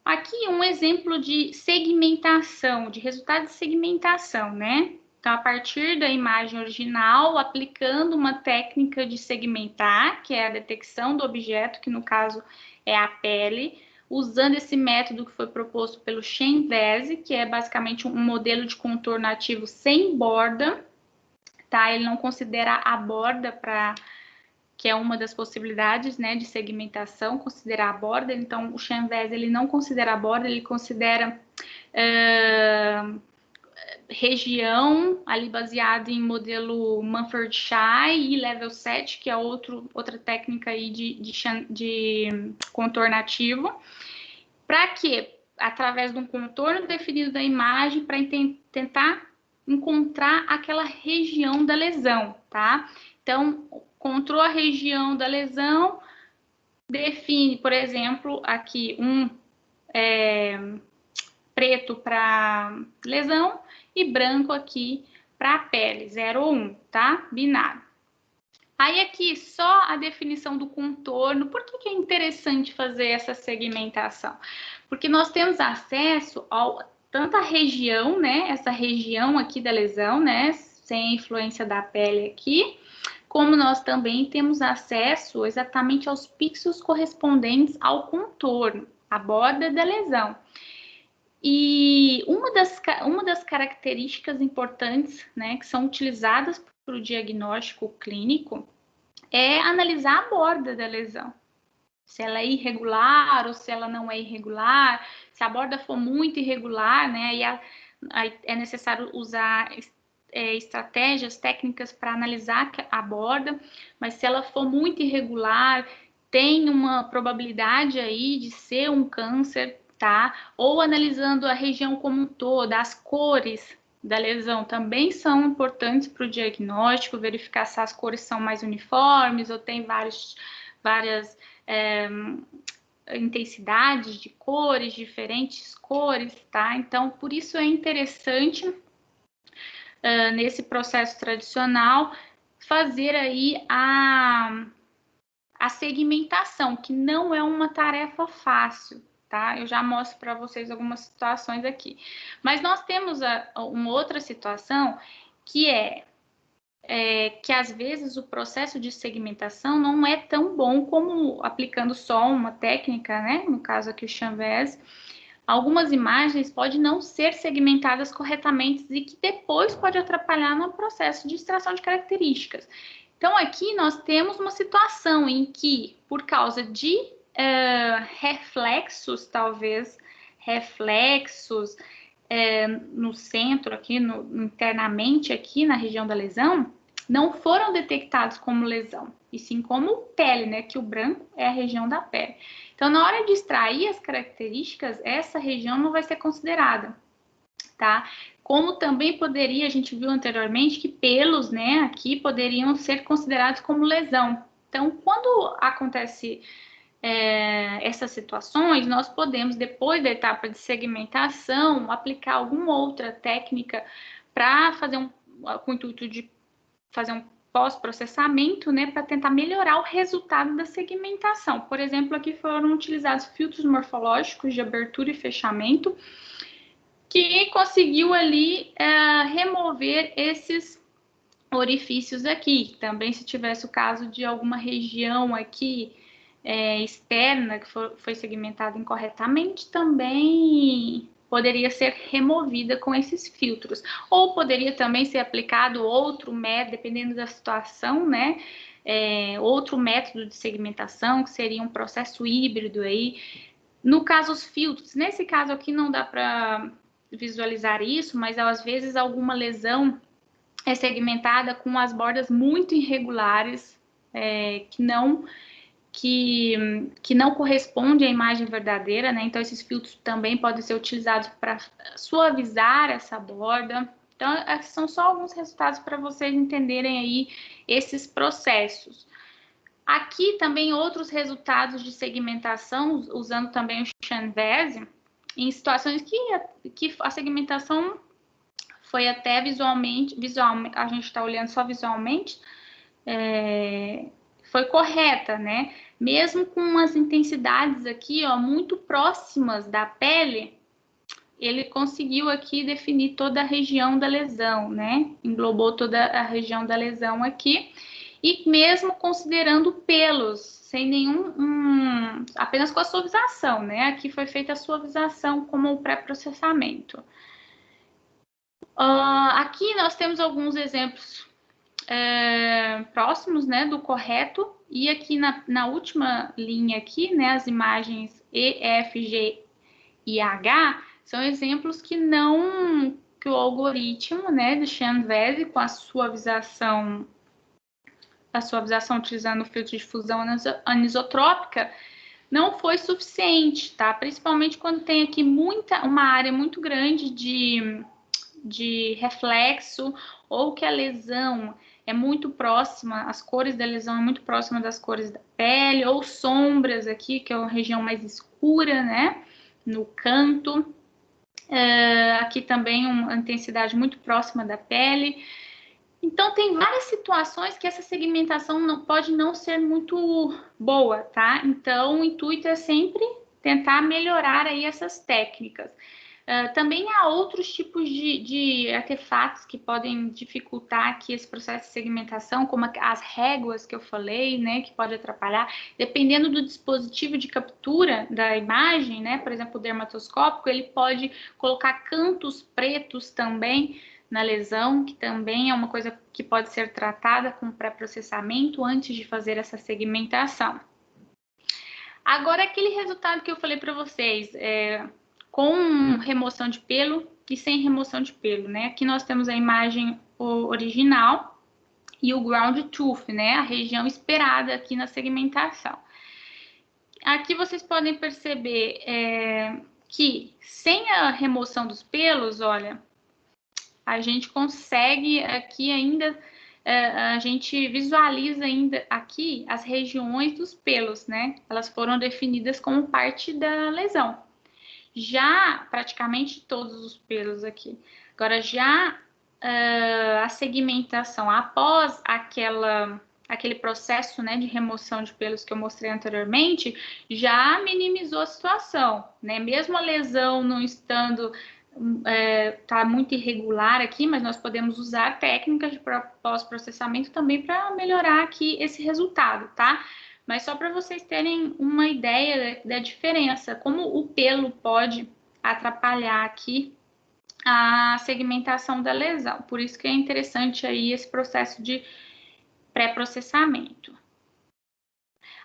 Aqui um exemplo de segmentação, de resultado de segmentação, né? Então, a partir da imagem original, aplicando uma técnica de segmentar, que é a detecção do objeto, que no caso é a pele, usando esse método que foi proposto pelo Shenvese, que é basicamente um modelo de contorno ativo sem borda, tá? Ele não considera a borda que é uma das possibilidades, né, de segmentação, considerar a borda. Então, o Shenvese, ele não considera a borda, ele considera região, ali baseado em modelo Manford-Shai e Level 7, que é outra técnica aí de contorno ativo. Para quê? Através de um contorno definido da imagem, para tentar encontrar aquela região da lesão, tá? Então, encontrou a região da lesão, define, por exemplo, aqui preto para lesão e branco aqui para a pele, 0 ou 1, tá? Binário. Aí aqui só a definição do contorno. Por que é interessante fazer essa segmentação? Porque nós temos acesso a tanta região, né? Essa região aqui da lesão, né? Sem a influência da pele aqui, como nós também temos acesso exatamente aos pixels correspondentes ao contorno, a borda da lesão. E uma das características importantes, né, que são utilizadas para o diagnóstico clínico é analisar a borda da lesão. Se ela é irregular ou se ela não é irregular. Se a borda for muito irregular, né, aí é necessário usar estratégias técnicas para analisar a borda, mas se ela for muito irregular, tem uma probabilidade aí de ser um câncer, tá? Ou analisando a região como um todo, as cores da lesão também são importantes para o diagnóstico, verificar se as cores são mais uniformes ou tem várias intensidades de cores, diferentes cores, tá? Então, por isso é interessante nesse processo tradicional fazer aí a segmentação, que não é uma tarefa fácil, tá? Eu já mostro para vocês algumas situações aqui. Mas nós temos uma outra situação que que às vezes o processo de segmentação não é tão bom como aplicando só uma técnica, né? No caso aqui o Shenvese. Algumas imagens podem não ser segmentadas corretamente e que depois pode atrapalhar no processo de extração de características. Então, aqui nós temos uma situação em que, por causa de reflexos, talvez, no centro, aqui, internamente aqui na região da lesão, não foram detectados como lesão, e sim como pele, né? Que o branco é a região da pele. Então, na hora de extrair as características, essa região não vai ser considerada, tá? Como também poderia, a gente viu anteriormente que pelos, né, aqui poderiam ser considerados como lesão. Então, quando acontece essas situações, nós podemos, depois da etapa de segmentação, aplicar alguma outra técnica para fazer com o intuito de fazer um pós-processamento, né, para tentar melhorar o resultado da segmentação. Por exemplo, aqui foram utilizados filtros morfológicos de abertura e fechamento, que conseguiu ali remover esses orifícios aqui. Também, se tivesse o caso de alguma região aqui externa que foi segmentada incorretamente, também poderia ser removida com esses filtros. Ou poderia também ser aplicado outro método, dependendo da situação, né? Outro método de segmentação, que seria um processo híbrido aí. No caso, os filtros, nesse caso aqui não dá para visualizar isso, mas às vezes alguma lesão é segmentada com as bordas muito irregulares, que não corresponde à imagem verdadeira, né? Então, esses filtros também podem ser utilizados para suavizar essa borda. Então, são só alguns resultados para vocês entenderem aí esses processos. Aqui também outros resultados de segmentação, usando também o Canvas, em situações que a segmentação foi até visualmente, a gente está olhando só visualmente, foi correta, né? Mesmo com as intensidades aqui, ó, muito próximas da pele, ele conseguiu aqui definir toda a região da lesão, né? Englobou toda a região da lesão aqui. E mesmo considerando pelos, sem nenhum, apenas com a suavização, né? Aqui foi feita a suavização como o pré-processamento. Aqui nós temos alguns exemplos próximos, né, do correto, e aqui na última linha aqui, né, as imagens E, F, G e H são exemplos que o algoritmo, né, de Canvas, com a suavização utilizando o filtro de difusão anisotrópica, não foi suficiente, tá? Principalmente quando tem aqui uma área muito grande de reflexo, ou que a lesão é muito próxima, as cores da lesão é muito próxima das cores da pele, ou sombras aqui, que é uma região mais escura, né, no canto. Aqui também uma intensidade muito próxima da pele. Então, tem várias situações que essa segmentação pode não ser muito boa, tá? Então, o intuito é sempre tentar melhorar aí essas técnicas. Também há outros tipos de artefatos que podem dificultar aqui esse processo de segmentação, como as réguas que eu falei, né, que pode atrapalhar. Dependendo do dispositivo de captura da imagem, né, por exemplo, o dermatoscópico, ele pode colocar cantos pretos também na lesão, que também é uma coisa que pode ser tratada com pré-processamento antes de fazer essa segmentação. Agora, aquele resultado que eu falei para vocês, com remoção de pelo e sem remoção de pelo, né? Aqui nós temos a imagem original e o ground truth, né? A região esperada aqui na segmentação. Aqui vocês podem perceber que sem a remoção dos pelos, olha, a gente consegue aqui ainda, a gente visualiza ainda aqui as regiões dos pelos, né? Elas foram definidas como parte da lesão. Já praticamente todos os pelos aqui. Agora, já a segmentação após aquele processo, né, de remoção de pelos que eu mostrei anteriormente, já minimizou a situação, né? Mesmo a lesão não estando tá muito irregular aqui, mas nós podemos usar técnicas de pós-processamento também para melhorar aqui esse resultado, tá? Mas só para vocês terem uma ideia da diferença, como o pelo pode atrapalhar aqui a segmentação da lesão. Por isso que é interessante aí esse processo de pré-processamento.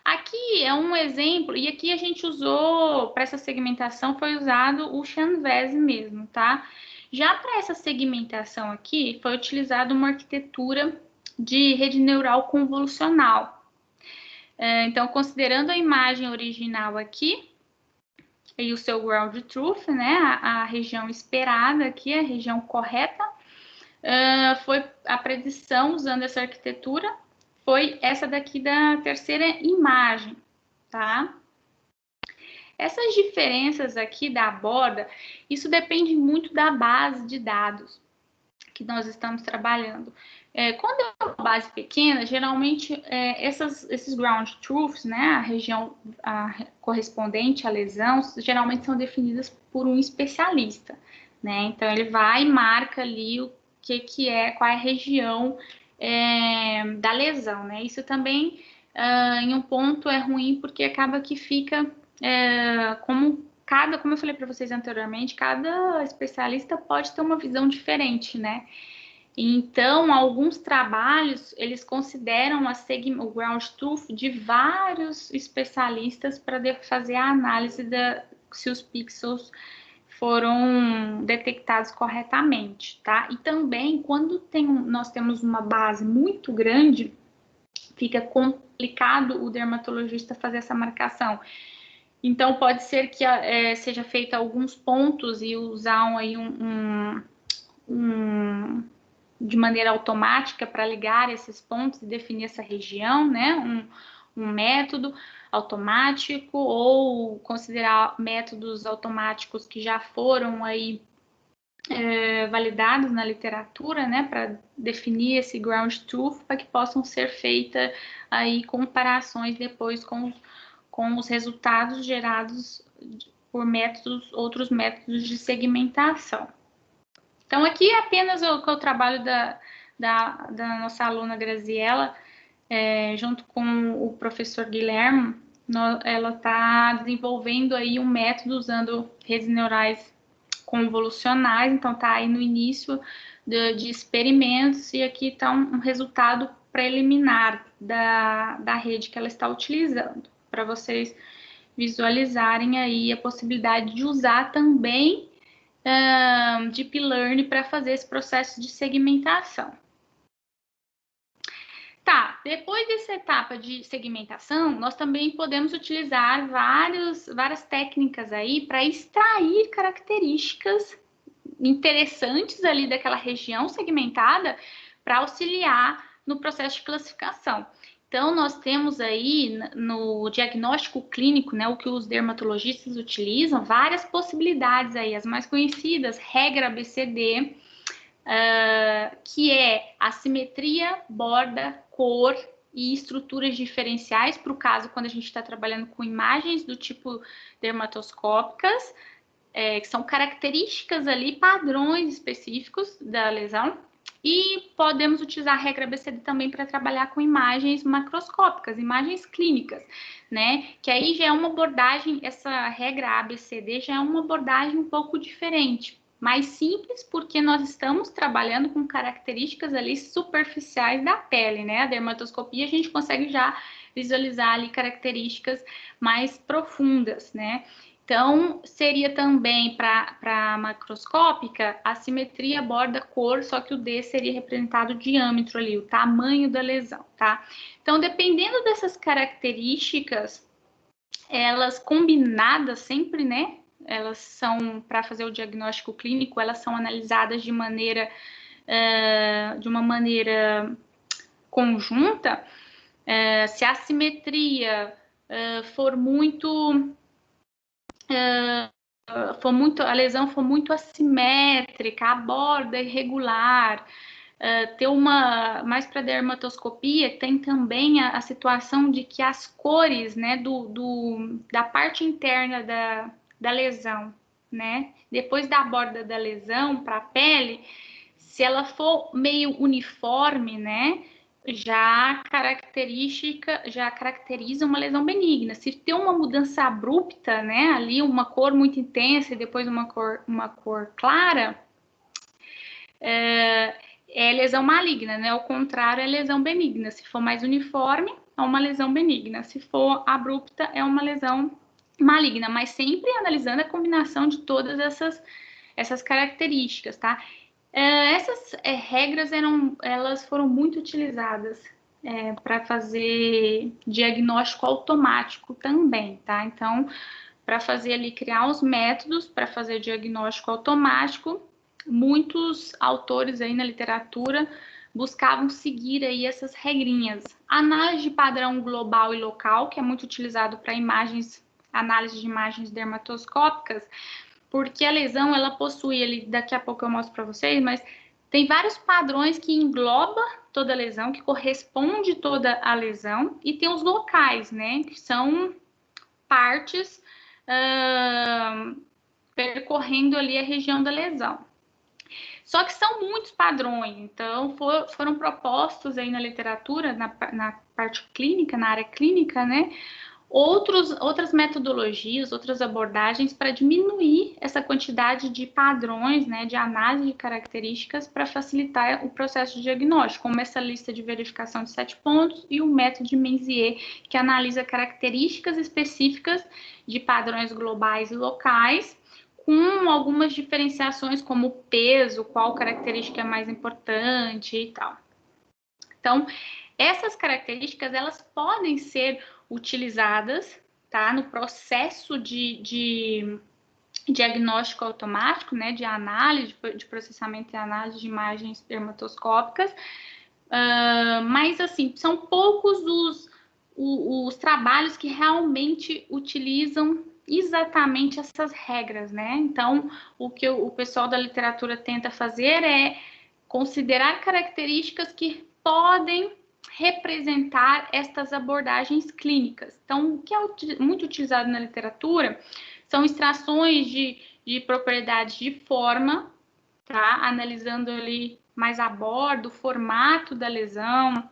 Aqui é um exemplo, e aqui a gente usou, para essa segmentação, foi usado o Canvas mesmo, tá? Já para essa segmentação aqui, foi utilizada uma arquitetura de rede neural convolucional. Então, considerando a imagem original aqui, e o seu ground truth, né, a região esperada aqui, a região correta, foi a predição usando essa arquitetura, foi essa daqui da terceira imagem, tá? Essas diferenças aqui da borda, isso depende muito da base de dados que nós estamos trabalhando. Quando é uma base pequena, geralmente esses ground truths, né, a região correspondente à lesão, geralmente são definidas por um especialista, né? Então ele vai e marca ali o que é, qual é a região da lesão, né? Isso também em um ponto é ruim porque acaba que fica como eu falei para vocês anteriormente, cada especialista pode ter uma visão diferente, né? Então, alguns trabalhos, eles consideram o ground truth de vários especialistas para fazer a análise se os pixels foram detectados corretamente, tá? E também, quando nós temos uma base muito grande, fica complicado o dermatologista fazer essa marcação. Então, pode ser que seja feito alguns pontos e usar aí de maneira automática para ligar esses pontos e definir essa região, né? Um método automático ou considerar métodos automáticos que já foram aí validados na literatura, né? Para definir esse ground truth para que possam ser feitas aí comparações depois com os resultados gerados por outros métodos de segmentação. Então, aqui é apenas o trabalho da nossa aluna Graziella, junto com o professor Guilherme, ela está desenvolvendo aí um método usando redes neurais convolucionais, então está aí no início de experimentos, e aqui está um resultado preliminar da rede que ela está utilizando, para vocês visualizarem aí a possibilidade de usar também Deep Learning para fazer esse processo de segmentação. Tá, depois dessa etapa de segmentação, nós também podemos utilizar várias técnicas aí para extrair características interessantes ali daquela região segmentada para auxiliar no processo de classificação. Então, nós temos aí no diagnóstico clínico, né, o que os dermatologistas utilizam, várias possibilidades aí, as mais conhecidas, regra ABCD, que é assimetria, borda, cor e estruturas diferenciais, para o caso quando a gente está trabalhando com imagens do tipo dermatoscópicas, que são características ali, padrões específicos da lesão. E podemos utilizar a regra ABCD também para trabalhar com imagens macroscópicas, imagens clínicas, né? Que aí já é uma abordagem, essa regra ABCD já é uma abordagem um pouco diferente, mais simples, porque nós estamos trabalhando com características ali superficiais da pele, né? A dermatoscopia a gente consegue já visualizar ali características mais profundas, né? Então, seria também para macroscópica, a simetria, borda, cor, só que o D seria representado o diâmetro ali, o tamanho da lesão, tá? Então, dependendo dessas características, elas combinadas sempre, né? Elas são, para fazer o diagnóstico clínico, elas são analisadas de uma maneira conjunta. Se a simetria for a lesão for muito assimétrica, a borda irregular, mais para dermatoscopia, tem também a situação de que as cores, né, da parte interna da lesão, né, depois da borda da lesão para a pele, se ela for meio uniforme, né, já caracteriza uma lesão benigna. Se tem uma mudança abrupta, né, ali uma cor muito intensa e depois uma cor clara, é lesão maligna, né? Ao contrário, é lesão benigna. Se for mais uniforme, é uma lesão benigna. Se for abrupta, é uma lesão maligna. Mas sempre analisando a combinação de todas essas características, tá? Essas regras elas foram muito utilizadas para fazer diagnóstico automático também, tá? Então, para fazer ali, criar os métodos para fazer diagnóstico automático, muitos autores aí na literatura buscavam seguir aí essas regrinhas. Análise de padrão global e local, que é muito utilizado para imagens análise de imagens dermatoscópicas, porque a lesão, ela possui, ali, daqui a pouco eu mostro para vocês, mas tem vários padrões que engloba toda a lesão, que corresponde toda a lesão, e tem os locais, né, que são partes percorrendo ali a região da lesão. Só que são muitos padrões, então foram propostos aí na literatura, na parte clínica, na área clínica, né, outras metodologias, outras abordagens para diminuir essa quantidade de padrões, né, de análise de características para facilitar o processo de diagnóstico, como essa lista de verificação de 7 pontos e o método de Menzier, que analisa características específicas de padrões globais e locais, com algumas diferenciações como peso, qual característica é mais importante e tal. Então, essas características, elas podem ser utilizadas, tá, no processo de diagnóstico automático, né, de análise, de processamento e análise de imagens dermatoscópicas, mas, assim, são poucos os trabalhos que realmente utilizam exatamente essas regras, né? Então, o que o pessoal da literatura tenta fazer é considerar características que podem representar estas abordagens clínicas. Então, o que é muito utilizado na literatura são extrações de propriedades de forma, tá? Analisando ali mais a borda, o formato da lesão,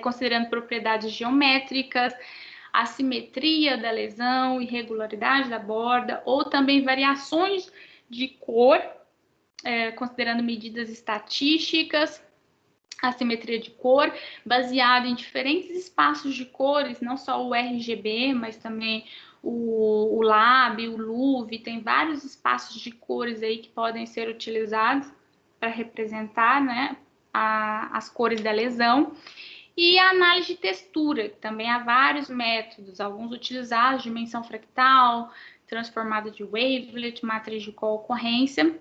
considerando propriedades geométricas, assimetria da lesão, irregularidade da borda, ou também variações de cor, considerando medidas estatísticas, assimetria de cor, baseada em diferentes espaços de cores, não só o RGB, mas também o LAB, o LUV, tem vários espaços de cores aí que podem ser utilizados para representar, né, as cores da lesão. E a análise de textura, também há vários métodos, alguns utilizados, dimensão fractal, transformada de wavelet, matriz de co-ocorrência.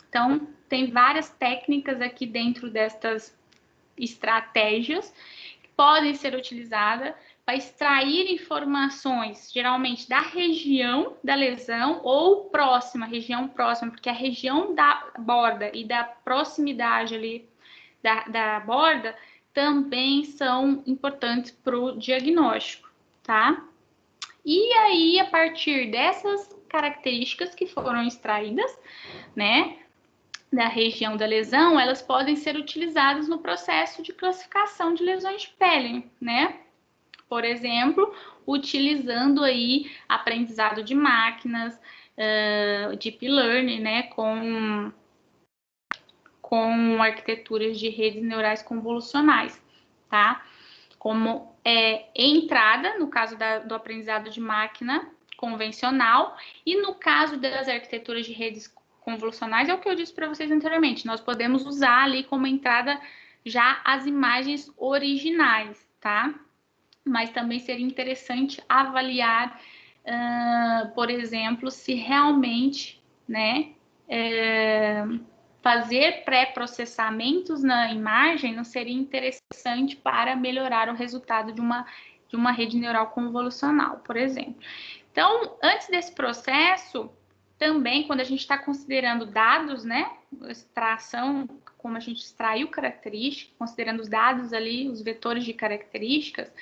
Então, tem várias técnicas aqui dentro destas estratégias que podem ser utilizadas para extrair informações, geralmente da região da lesão ou próxima, região próxima, porque a região da borda e da proximidade ali da borda também são importantes para o diagnóstico, tá? E aí, a partir dessas características que foram extraídas, né, da região da lesão, elas podem ser utilizadas no processo de classificação de lesões de pele, né? Por exemplo, utilizando aí aprendizado de máquinas, deep learning, né, com arquiteturas de redes neurais convolucionais, tá? Como entrada, no caso do aprendizado de máquina convencional, e no caso das arquiteturas de redes convolucionais, é o que eu disse para vocês anteriormente, nós podemos usar ali como entrada já as imagens originais, tá? Mas também seria interessante avaliar, por exemplo, se realmente, né, fazer pré-processamentos na imagem não seria interessante para melhorar o resultado de uma rede neural convolucional, por exemplo. Então, antes desse processo, também, quando a gente está considerando dados, né, extração, como a gente extraiu características, considerando os dados ali, os vetores de características,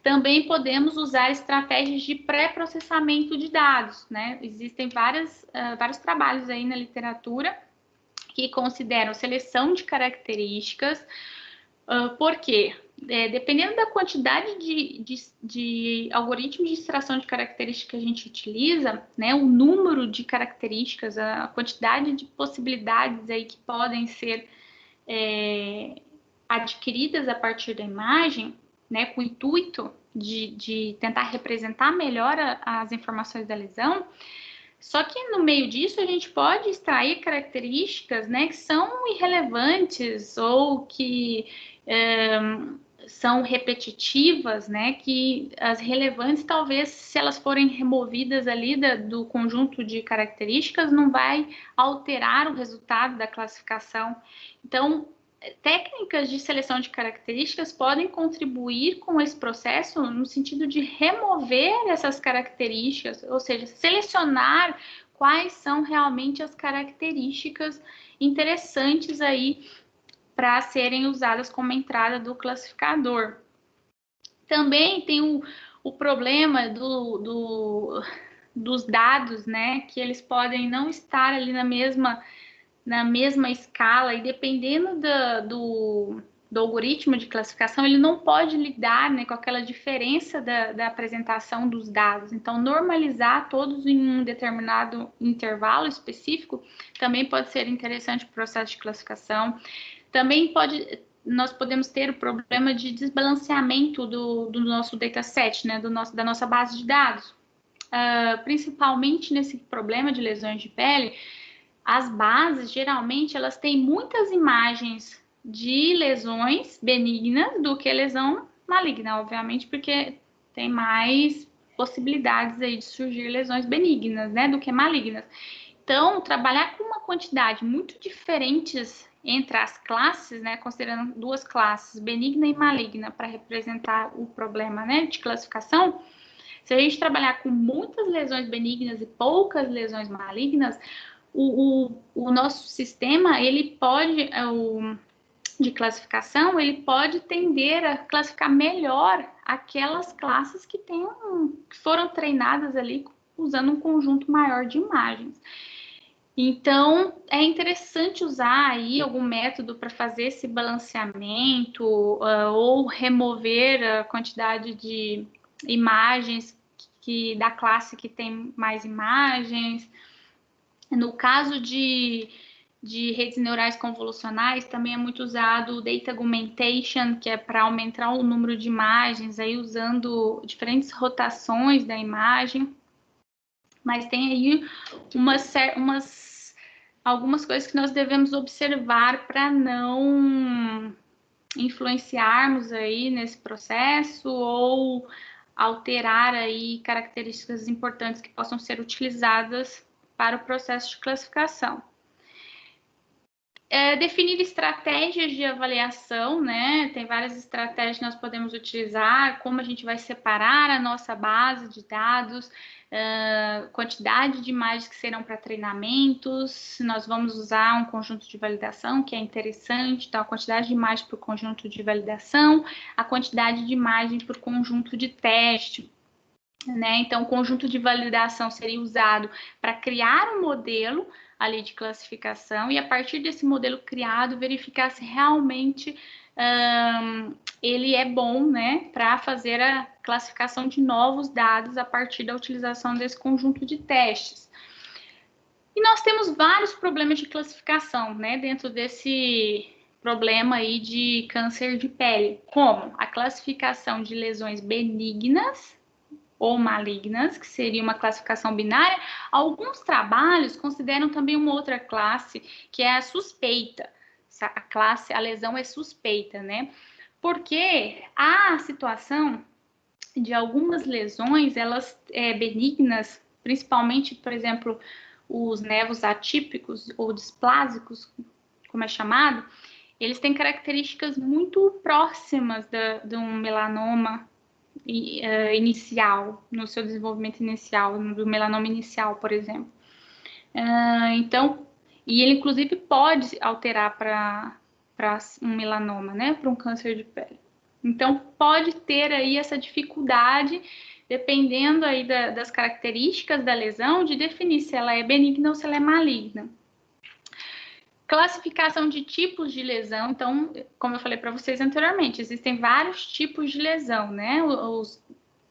também podemos usar estratégias de pré-processamento de dados, né? Existem vários trabalhos aí na literatura que consideram seleção de características, porque dependendo da quantidade de algoritmos de extração de características que a gente utiliza, né, o número de características, a quantidade de possibilidades aí que podem ser adquiridas a partir da imagem, né, com o intuito de tentar representar melhor as informações da lesão. Só que no meio disso a gente pode extrair características, né, que são irrelevantes ou que são repetitivas, né, que as relevantes talvez se elas forem removidas ali do conjunto de características não vai alterar o resultado da classificação. Então, técnicas de seleção de características podem contribuir com esse processo no sentido de remover essas características, ou seja, selecionar quais são realmente as características interessantes aí para serem usadas como entrada do classificador. Também tem o problema dos dados, né, que eles podem não estar ali na mesma escala, e dependendo do algoritmo de classificação, ele não pode lidar, né, com aquela diferença da apresentação dos dados. Então, normalizar todos em um determinado intervalo específico também pode ser interessante para o processo de classificação. Também nós podemos ter o problema de desbalanceamento do nosso dataset, né, da nossa base de dados. Principalmente nesse problema de lesões de pele, as bases, geralmente, elas têm muitas imagens de lesões benignas do que lesão maligna, obviamente, porque tem mais possibilidades aí de surgir lesões benignas, né, do que malignas. Então, trabalhar com uma quantidade muito diferentes entre as classes, né, considerando duas classes, benigna e maligna, para representar o problema, né, de classificação. Se a gente trabalhar com muitas lesões benignas e poucas lesões malignas, o nosso sistema, ele pode, de classificação, ele pode tender a classificar melhor aquelas classes que foram treinadas ali usando um conjunto maior de imagens. Então, é interessante usar aí algum método para fazer esse balanceamento, ou remover a quantidade de imagens da classe que tem mais imagens. No caso de redes neurais convolucionais, também é muito usado o data augmentation, que é para aumentar o número de imagens, aí usando diferentes rotações da imagem. Mas tem aí algumas coisas que nós devemos observar para não influenciarmos aí nesse processo ou alterar aí características importantes que possam ser utilizadas para o processo de classificação. Definir estratégias de avaliação, né? Tem várias estratégias que nós podemos utilizar, como a gente vai separar a nossa base de dados, quantidade de imagens que serão para treinamentos, nós vamos usar um conjunto de validação, que é interessante, então a quantidade de imagens para o conjunto de validação, a quantidade de imagens para o conjunto de teste, né? Então, o conjunto de validação seria usado para criar um modelo ali de classificação e, a partir desse modelo criado, verificar se realmente ele é bom, né, para fazer a classificação de novos dados a partir da utilização desse conjunto de testes. E nós temos vários problemas de classificação, né, dentro desse problema aí de câncer de pele, como a classificação de lesões benignas ou malignas, que seria uma classificação binária. Alguns trabalhos consideram também uma outra classe, que é a suspeita. A lesão é suspeita, né? Porque a situação de algumas lesões, elas benignas, principalmente, por exemplo, os nevos atípicos ou displásicos, como é chamado, eles têm características muito próximas de um melanoma inicial, no seu desenvolvimento inicial, do melanoma inicial, por exemplo. Então, e ele inclusive pode alterar para um melanoma, né, para um câncer de pele. Então, pode ter aí essa dificuldade, dependendo aí das características da lesão, de definir se ela é benigna ou se ela é maligna. Classificação de tipos de lesão. Então, como eu falei para vocês anteriormente, existem vários tipos de lesão, né?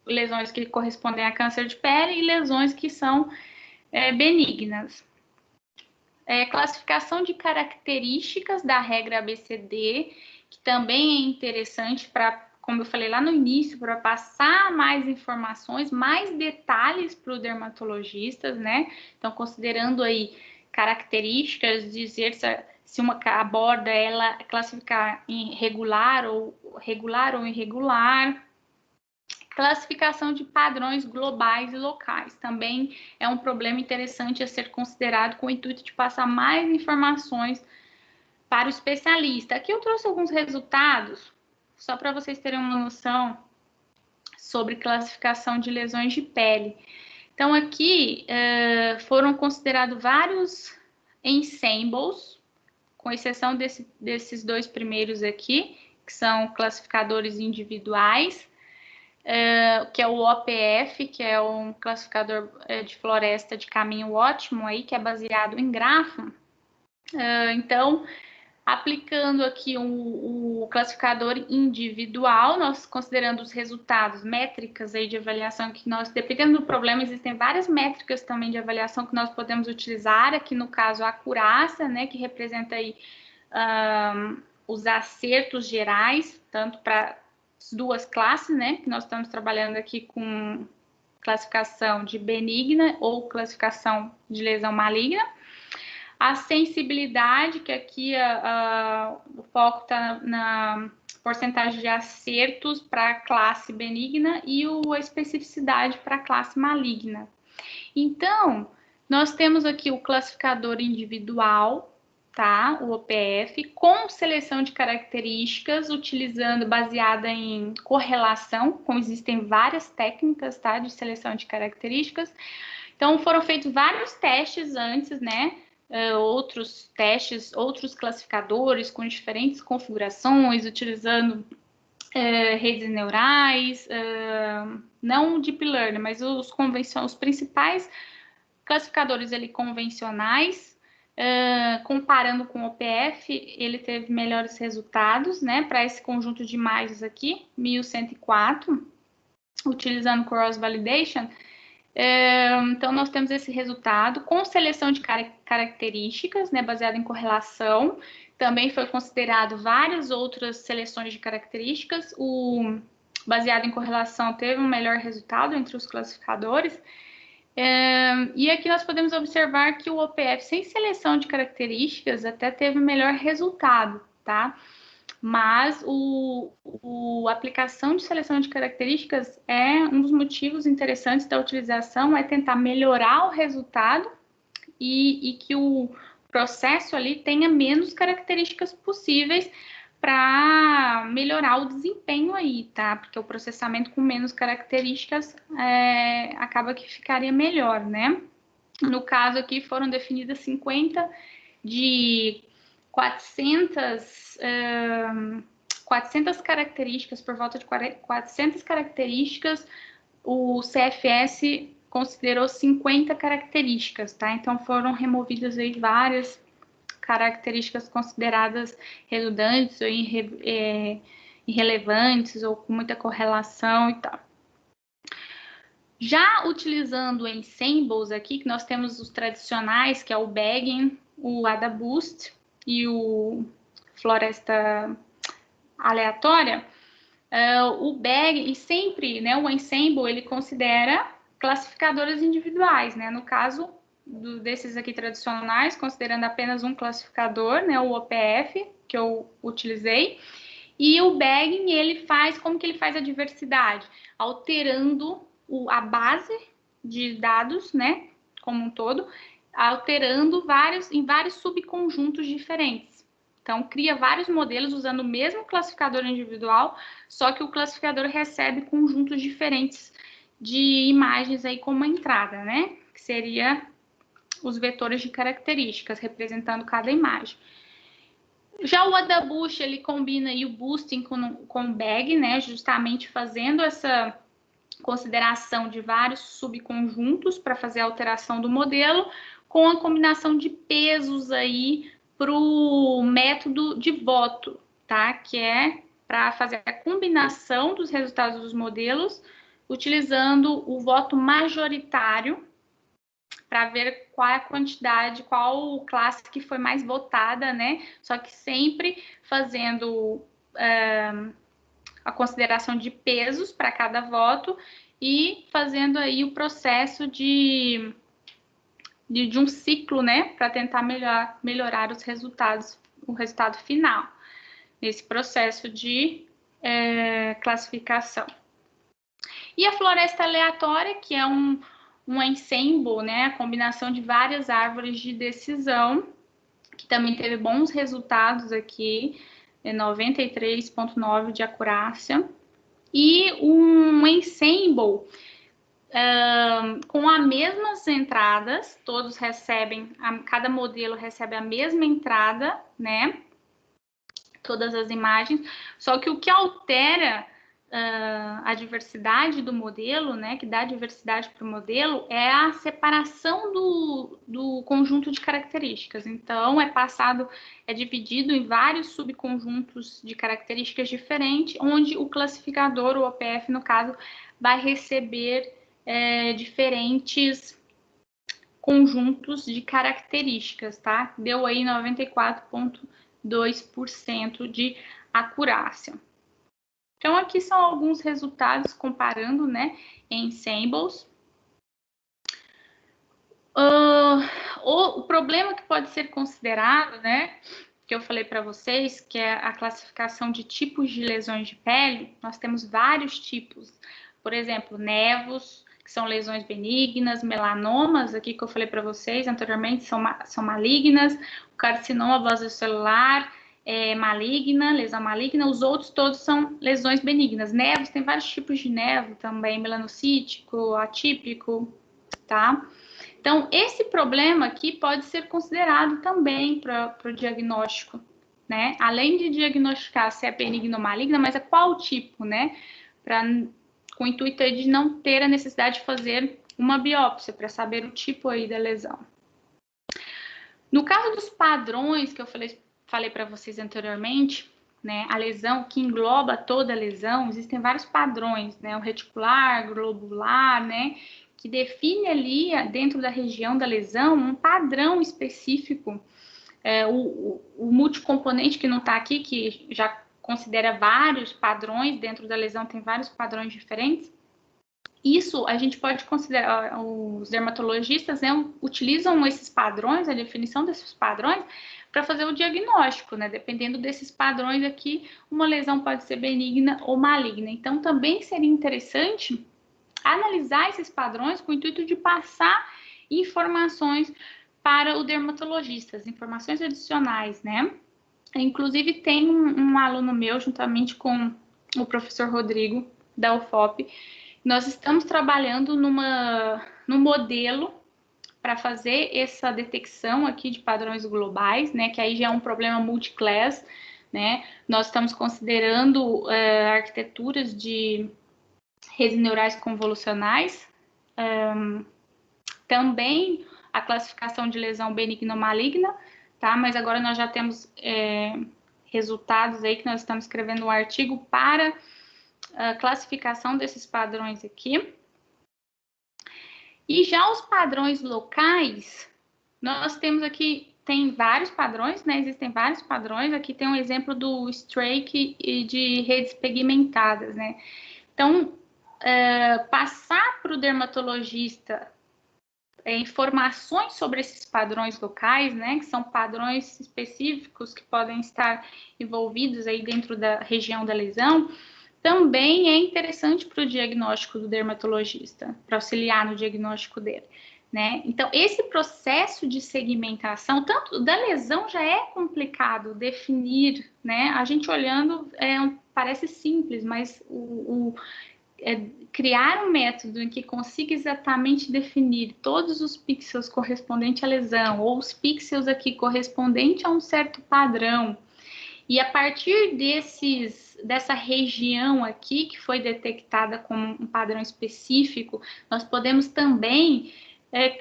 Lesões que correspondem a câncer de pele e lesões que são benignas. Classificação de características da regra ABCD, que também é interessante para, como eu falei lá no início, para passar mais informações, mais detalhes para os dermatologistas, né? Então, considerando aí características, dizer se uma aborda ela classificar em regular ou irregular. Classificação de padrões globais e locais também é um problema interessante a ser considerado, com o intuito de passar mais informações para o especialista. Aqui eu trouxe alguns resultados, só para vocês terem uma noção sobre classificação de lesões de pele. Então, aqui foram considerados vários ensembles, com exceção desses dois primeiros aqui, que são classificadores individuais, que é o OPF, que é um classificador de floresta de caminho ótimo, aí, que é baseado em grafo. Então, aplicando aqui o classificador individual, nós considerando os resultados, métricas aí de avaliação que nós, dependendo do problema, existem várias métricas também de avaliação que nós podemos utilizar, aqui no caso a acurácia, né, que representa aí os acertos gerais, tanto para as duas classes, né, que nós estamos trabalhando aqui com classificação de benigna ou classificação de lesão maligna. A sensibilidade, que aqui o foco está na porcentagem de acertos para a classe benigna e a especificidade para a classe maligna. Então, nós temos aqui o classificador individual, tá? O OPF, com seleção de características, baseada em correlação, como existem várias técnicas, tá? De seleção de características. Então, foram feitos vários testes antes, né? Outros testes, outros classificadores com diferentes configurações, utilizando redes neurais, não deep learning, mas os principais classificadores convencionais, comparando com o OPF, ele teve melhores resultados, né, para esse conjunto de imagens aqui, 1104, utilizando Cross Validation. Então, nós temos esse resultado com seleção de características, né, baseado em correlação. Também foi considerado várias outras seleções de características. O baseado em correlação teve um melhor resultado entre os classificadores. E aqui nós podemos observar que o OPF, sem seleção de características, até teve melhor resultado, tá? Mas a aplicação de seleção de características é um dos motivos interessantes da utilização, é tentar melhorar o resultado e que o processo ali tenha menos características possíveis para melhorar o desempenho aí, tá? Porque o processamento com menos características acaba que ficaria melhor, né? No caso aqui foram definidas 50 de 400 características, por volta de 400 características, o CFS considerou 50 características, tá? Então foram removidas aí várias características consideradas redundantes ou irrelevantes ou com muita correlação e tal. Já utilizando o ensembles aqui, que nós temos os tradicionais, que é o Bagging, o AdaBoost e o Floresta Aleatória, o Bagging, e sempre, né, o ensemble, ele considera classificadores individuais, né? No caso desses aqui tradicionais, considerando apenas um classificador, né, o OPF, que eu utilizei, e o Bagging, como que ele faz a diversidade? Alterando a base de dados, né, como um todo, alterando em vários subconjuntos diferentes. Então, cria vários modelos usando o mesmo classificador individual, só que o classificador recebe conjuntos diferentes de imagens aí como entrada, né? Que seria os vetores de características, representando cada imagem. Já o AdaBoost, ele combina aí o boosting com o bag, né? Justamente fazendo essa consideração de vários subconjuntos para fazer a alteração do modelo, com a combinação de pesos aí para o método de voto, tá? Que é para fazer a combinação dos resultados dos modelos, utilizando o voto majoritário, para ver qual é a quantidade, qual classe que foi mais votada, né? Só que sempre fazendo a consideração de pesos para cada voto e fazendo aí o processo de um ciclo, né? Para tentar melhorar os resultados, o resultado final, nesse processo de classificação. E a floresta aleatória, que é um ensemble, né, a combinação de várias árvores de decisão, que também teve bons resultados aqui, 93,9 de acurácia. E um ensemble com as mesmas entradas, todos recebem, cada modelo recebe a mesma entrada, né? Todas as imagens, só que o que altera a diversidade do modelo, né, que dá diversidade para o modelo, é a separação do conjunto de características. Então, é dividido em vários subconjuntos de características diferentes, onde o classificador, o OPF, no caso, vai receber diferentes conjuntos de características, tá? Deu aí 94,2% de acurácia. Então, aqui são alguns resultados comparando, né, ensembles. O problema que pode ser considerado, né, que eu falei para vocês, que é a classificação de tipos de lesões de pele, nós temos vários tipos. Por exemplo, nevos, que são lesões benignas, melanomas, aqui que eu falei para vocês anteriormente, são malignas, o carcinoma basocelular, maligna, lesão maligna, os outros todos são lesões benignas. Nevos, tem vários tipos de nevo também, melanocítico, atípico, tá? Então, esse problema aqui pode ser considerado também para o diagnóstico, né? Além de diagnosticar se é benigna ou maligna, mas é qual tipo, né? Com o intuito aí de não ter a necessidade de fazer uma biópsia para saber o tipo aí da lesão. No caso dos padrões que eu falei para vocês anteriormente, né, a lesão que engloba toda a lesão, existem vários padrões, né, o reticular, globular, né, que define ali, dentro da região da lesão, um padrão específico. O multicomponente que não está aqui, que já considera vários padrões, dentro da lesão tem vários padrões diferentes. Isso a gente pode considerar, os dermatologistas, né, utilizam esses padrões, a definição desses padrões, para fazer o diagnóstico, né? Dependendo desses padrões aqui, uma lesão pode ser benigna ou maligna. Então, também seria interessante analisar esses padrões com o intuito de passar informações para o dermatologista, as informações adicionais, né? Inclusive, tem um aluno meu, juntamente com o professor Rodrigo, da UFOP, nós estamos trabalhando num modelo para fazer essa detecção aqui de padrões globais, né? Que aí já é um problema multiclass, né? Nós estamos considerando arquiteturas de redes neurais convolucionais, também a classificação de lesão benigna ou maligna, tá? Mas agora nós já temos resultados aí que nós estamos escrevendo um artigo para a classificação desses padrões aqui. E já os padrões locais, nós temos aqui, tem vários padrões, né? Existem vários padrões. Aqui tem um exemplo do Strake e de redes pigmentadas, né? Então, passar para o dermatologista informações sobre esses padrões locais, né? Que são padrões específicos que podem estar envolvidos aí dentro da região da lesão, também é interessante para o diagnóstico do dermatologista, para auxiliar no diagnóstico dele, né? Então, esse processo de segmentação, tanto da lesão já é complicado definir, né? A gente olhando parece simples, mas criar um método em que consiga exatamente definir todos os pixels correspondentes à lesão, ou os pixels aqui correspondentes a um certo padrão, e a partir dessa região aqui, que foi detectada como um padrão específico, nós podemos também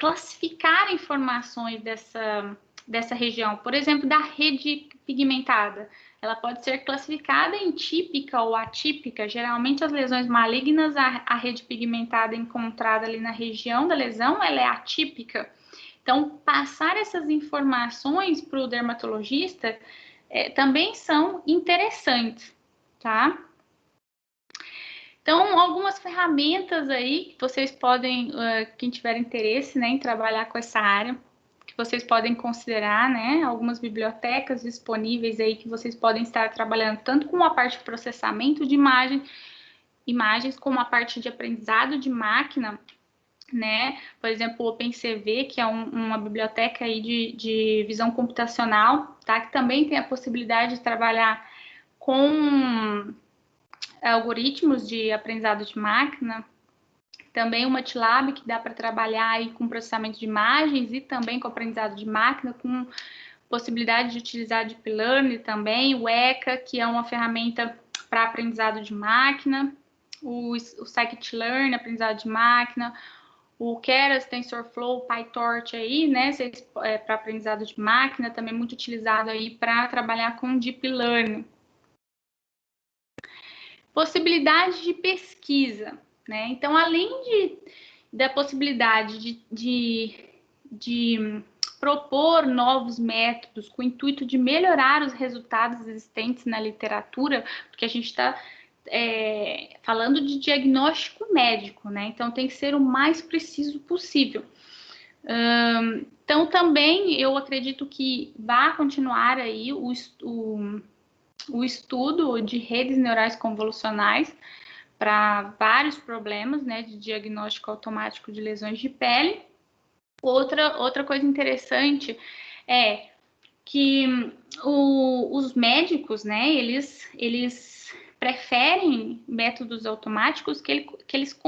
classificar informações dessa região. Por exemplo, da rede pigmentada. Ela pode ser classificada em típica ou atípica. Geralmente, as lesões malignas, a rede pigmentada encontrada ali na região da lesão, ela é atípica. Então, passar essas informações para o dermatologista também são interessantes, tá? Então, algumas ferramentas aí que vocês podem, quem tiver interesse, né, em trabalhar com essa área, que vocês podem considerar, né, algumas bibliotecas disponíveis aí que vocês podem estar trabalhando tanto com a parte de processamento de imagens, como a parte de aprendizado de máquina, né? Por exemplo, o OpenCV, que é uma biblioteca aí de visão computacional, tá? Que também tem a possibilidade de trabalhar com algoritmos de aprendizado de máquina. Também o MATLAB, que dá para trabalhar aí com processamento de imagens e também com aprendizado de máquina, com possibilidade de utilizar Deep Learning também. O ECA, que é uma ferramenta para aprendizado de máquina. O Scikit-learn, aprendizado de máquina. O Keras, TensorFlow, PyTorch aí, né, para aprendizado de máquina, também muito utilizado aí para trabalhar com Deep Learning. Possibilidade de pesquisa, né? Então, além da possibilidade de propor novos métodos com o intuito de melhorar os resultados existentes na literatura, porque a gente está falando de diagnóstico médico, né? Então tem que ser o mais preciso possível. Então também eu acredito que vai continuar aí o estudo de redes neurais convolucionais para vários problemas, né, de diagnóstico automático de lesões de pele. Outra coisa interessante é que os médicos, né, eles preferem métodos automáticos que eles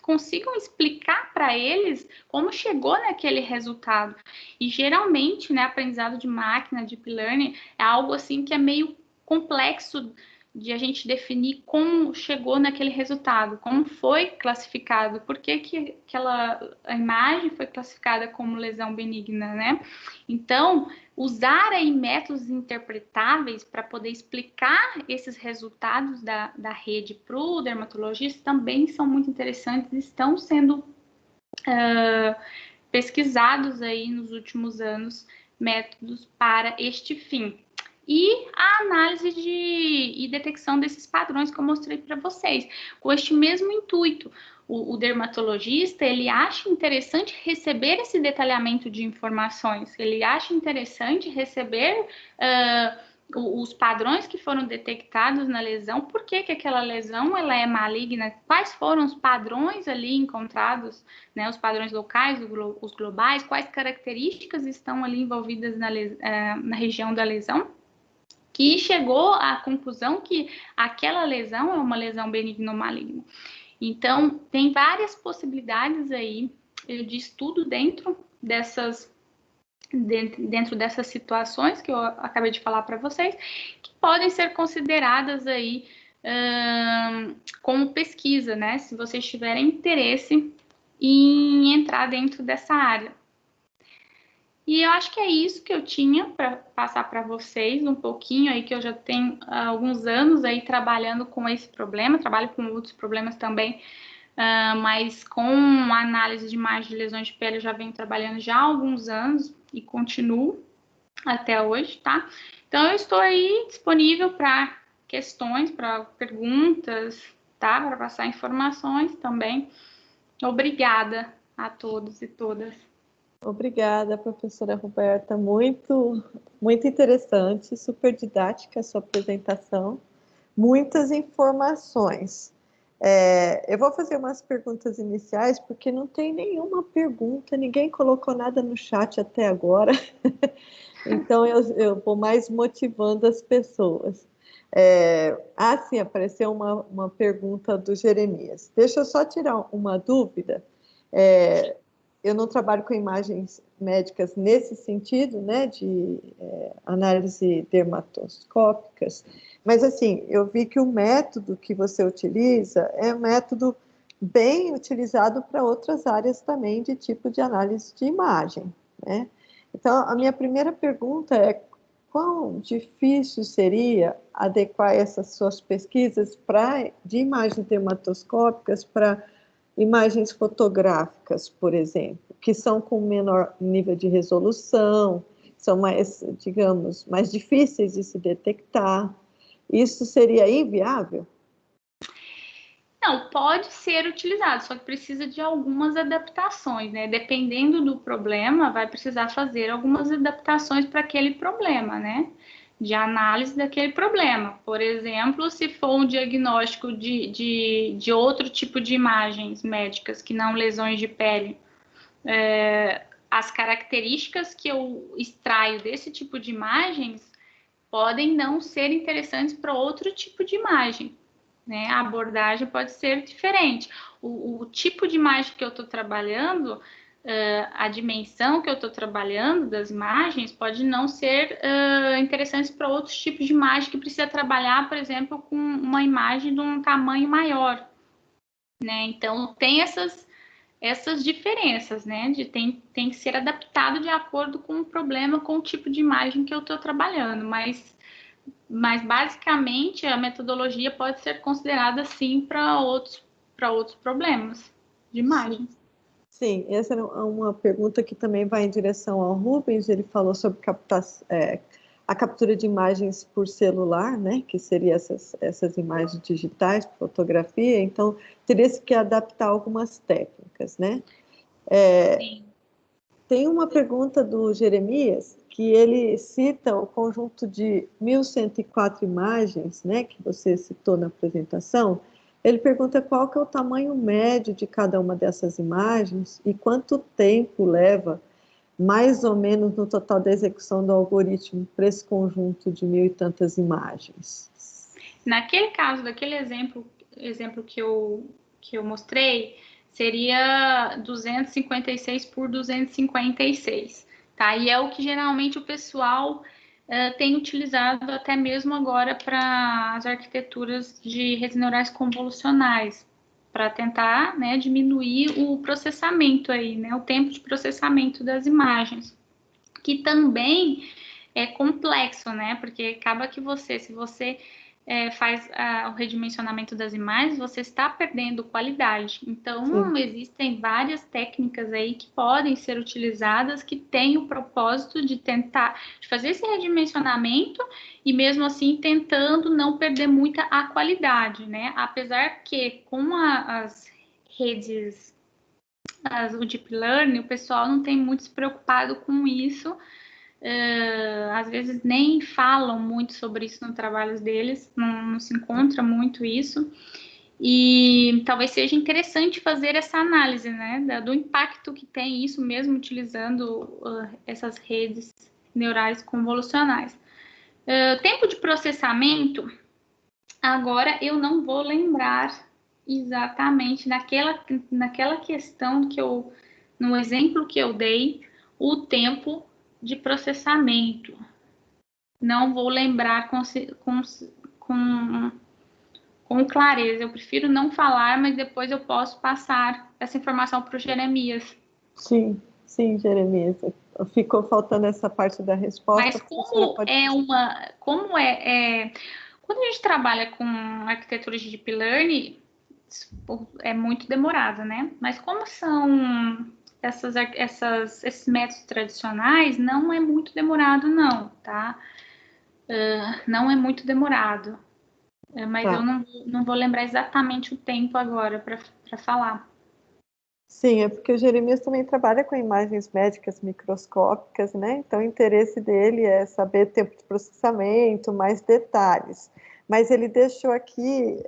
consigam explicar para eles como chegou naquele resultado. E geralmente, né, aprendizado de máquina, deep learning, é algo assim que é meio complexo de a gente definir como chegou naquele resultado, como foi classificado, por que a imagem foi classificada como lesão benigna, né? Então, usar aí métodos interpretáveis para poder explicar esses resultados da rede para o dermatologista também são muito interessantes e estão sendo pesquisados aí nos últimos anos métodos para este fim. E a análise e detecção desses padrões que eu mostrei para vocês, com este mesmo intuito. O dermatologista, ele acha interessante receber esse detalhamento de informações, ele acha interessante receber os padrões que foram detectados na lesão, por que aquela lesão ela é maligna, quais foram os padrões ali encontrados, né, os padrões locais, os globais, quais características estão ali envolvidas na região da lesão, que chegou à conclusão que aquela lesão é uma lesão benigna ou maligna. Então, tem várias possibilidades aí de estudo dentro dessas situações que eu acabei de falar para vocês, que podem ser consideradas aí como pesquisa, né? Se vocês tiverem interesse em entrar dentro dessa área. E eu acho que é isso que eu tinha para passar para vocês, um pouquinho aí, que eu já tenho alguns anos aí trabalhando com esse problema, trabalho com outros problemas também, mas com análise de imagem de lesões de pele eu já venho trabalhando já há alguns anos e continuo até hoje, tá? Então eu estou aí disponível para questões, para perguntas, tá? Para passar informações também. Obrigada a todos e todas. Obrigada, professora Roberta, muito interessante, super didática a sua apresentação, muitas informações. Eu vou fazer umas perguntas iniciais, porque não tem nenhuma pergunta, ninguém colocou nada no chat até agora, então eu vou mais motivando as pessoas. Sim, apareceu uma pergunta do Jeremias. Deixa eu só tirar uma dúvida. Eu não trabalho com imagens médicas nesse sentido, né, de análise dermatoscópicas, mas assim, eu vi que o método que você utiliza é um método bem utilizado para outras áreas também de tipo de análise de imagem, né? Então, a minha primeira pergunta é: quão difícil seria adequar essas suas pesquisas de imagens dermatoscópicas para imagens fotográficas, por exemplo, que são com menor nível de resolução, são mais, digamos, mais difíceis de se detectar. Isso seria inviável? Não, pode ser utilizado, só que precisa de algumas adaptações, né? Dependendo do problema, vai precisar fazer algumas adaptações para aquele problema, né? de análise daquele problema. Por exemplo, se for um diagnóstico de outro tipo de imagens médicas, que não lesões de pele, as características que eu extraio desse tipo de imagens podem não ser interessantes para outro tipo de imagem, né? A abordagem pode ser diferente. O tipo de imagem que eu estou trabalhando, a dimensão que eu estou trabalhando das imagens pode não ser interessantes para outros tipos de imagem que precisa trabalhar, por exemplo, com uma imagem de um tamanho maior, né? Então, tem essas diferenças, né? Tem que ser adaptado de acordo com o problema, com o tipo de imagem que eu estou trabalhando, mas basicamente a metodologia pode ser considerada sim para outros problemas de imagem. Sim, essa é uma pergunta que também vai em direção ao Rubens. Ele falou sobre a captura de imagens por celular, né, que seria essas imagens digitais, fotografia, então teria que adaptar algumas técnicas, né? Sim. Tem uma pergunta do Jeremias, que ele cita o conjunto de 1.104 imagens, né, que você citou na apresentação. Ele pergunta qual que é o tamanho médio de cada uma dessas imagens e quanto tempo leva, mais ou menos, no total da execução do algoritmo para esse conjunto de 1.000 e tantas imagens. Naquele caso, daquele exemplo que eu mostrei, seria 256 por 256, tá? E é o que geralmente o pessoal tem utilizado até mesmo agora para as arquiteturas de redes neurais convolucionais, para tentar, né, diminuir o processamento aí, né, o tempo de processamento das imagens, que também é complexo, né, porque acaba que se você faz o redimensionamento das imagens, você está perdendo qualidade. Então, Sim. existem várias técnicas aí que podem ser utilizadas, que têm o propósito de fazer esse redimensionamento e mesmo assim tentando não perder muita a qualidade, né? Apesar que com as redes, o Deep Learning, o pessoal não tem muito se preocupado com isso. Às vezes nem falam muito sobre isso nos trabalhos deles, não se encontra muito isso, e talvez seja interessante fazer essa análise, né, do impacto que tem isso mesmo utilizando essas redes neurais convolucionais. Tempo de processamento, agora eu não vou lembrar exatamente naquela questão no exemplo que eu dei, o tempo de processamento. Não vou lembrar com clareza. Eu prefiro não falar, mas depois eu posso passar essa informação para o Jeremias. Sim, Jeremias. Ficou faltando essa parte da resposta. Mas quando a gente trabalha com arquiteturas de Deep Learning, é muito demorado, né? Mas como são esses métodos tradicionais, não é muito demorado, não, tá? Não é muito demorado. Mas eu não vou lembrar exatamente o tempo agora para falar. Sim, é porque o Jeremias também trabalha com imagens médicas microscópicas, né? Então, o interesse dele é saber tempo de processamento, mais detalhes. Mas ele deixou aqui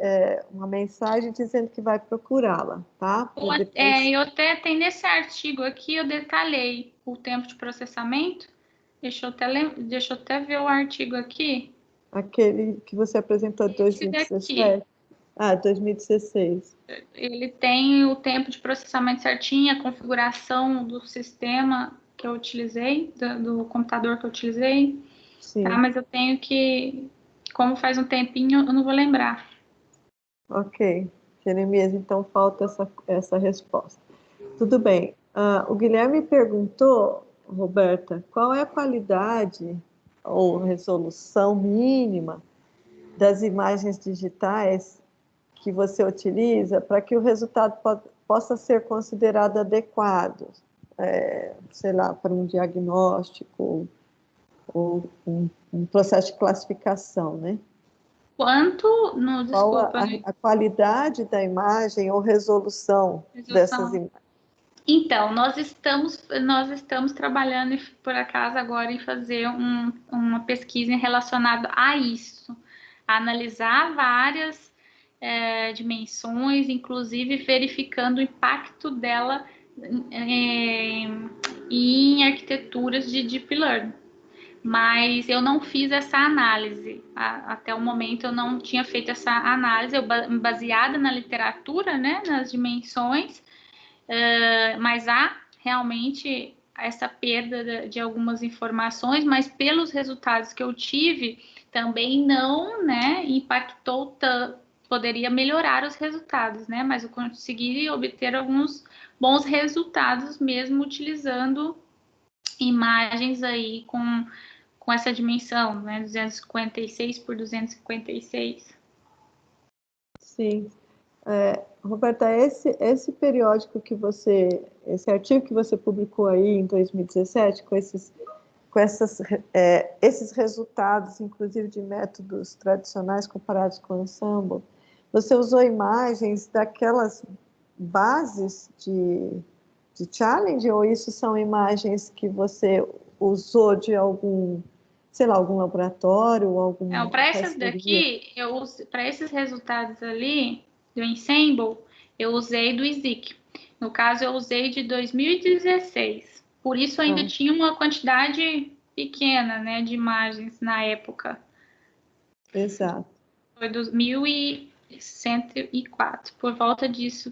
uma mensagem dizendo que vai procurá-la, tá? Eu até tenho nesse artigo aqui, eu detalhei o tempo de processamento. Deixa eu até ver o artigo aqui. Aquele que você apresentou em 2017? 2016. Ele tem o tempo de processamento certinho, a configuração do sistema que eu utilizei, do computador que eu utilizei. Sim. Tá? Mas eu tenho que, como faz um tempinho, eu não vou lembrar. Ok. Jeremias, então falta essa resposta. Tudo bem. O Guilherme perguntou, Roberta, qual é a qualidade ou resolução mínima das imagens digitais que você utiliza para que o resultado possa ser considerado adequado, sei lá, para um diagnóstico ou um processo de classificação, né? Desculpa. A qualidade da imagem ou resolução dessas imagens? Então, nós estamos trabalhando, por acaso, agora em fazer uma pesquisa relacionada a isso, a analisar várias dimensões, inclusive verificando o impacto dela é, em arquiteturas de Deep Learning. Mas eu não fiz essa análise. Até o momento eu não tinha feito essa análise, baseada na literatura, né, nas dimensões, mas há realmente essa perda de algumas informações, mas pelos resultados que eu tive, também não, né, impactou tanto, poderia melhorar os resultados, né, mas eu consegui obter alguns bons resultados mesmo utilizando imagens aí com essa dimensão, né, 256 por 256. Sim. Roberta, esse periódico esse artigo que você publicou aí em 2017, esses resultados, inclusive de métodos tradicionais comparados com o Ensemble, você usou imagens daquelas bases de challenge, ou isso são imagens que você usou de algum, sei lá, algum laboratório, ou alguma Para essas parceria? daqui, para esses resultados ali do Ensemble, eu usei do ISIC. No caso, eu usei de 2016. Por isso ainda Ah, tinha uma quantidade pequena, né, de imagens na época. exato. Foi 2104, por volta disso.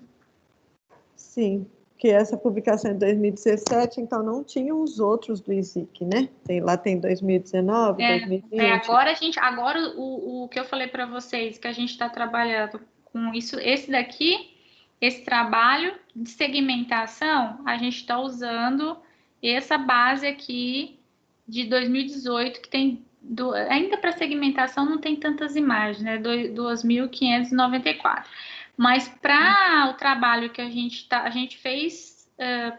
Sim, que essa publicação é de 2017, então não tinha os outros do ISIC, né? Lá tem 2019, 2020. Agora o que eu falei para vocês, que a gente está trabalhando com isso, esse trabalho de segmentação, a gente está usando essa base aqui de 2018, que tem, ainda para segmentação não tem tantas imagens, né? 2.594. Mas para o trabalho que a gente fez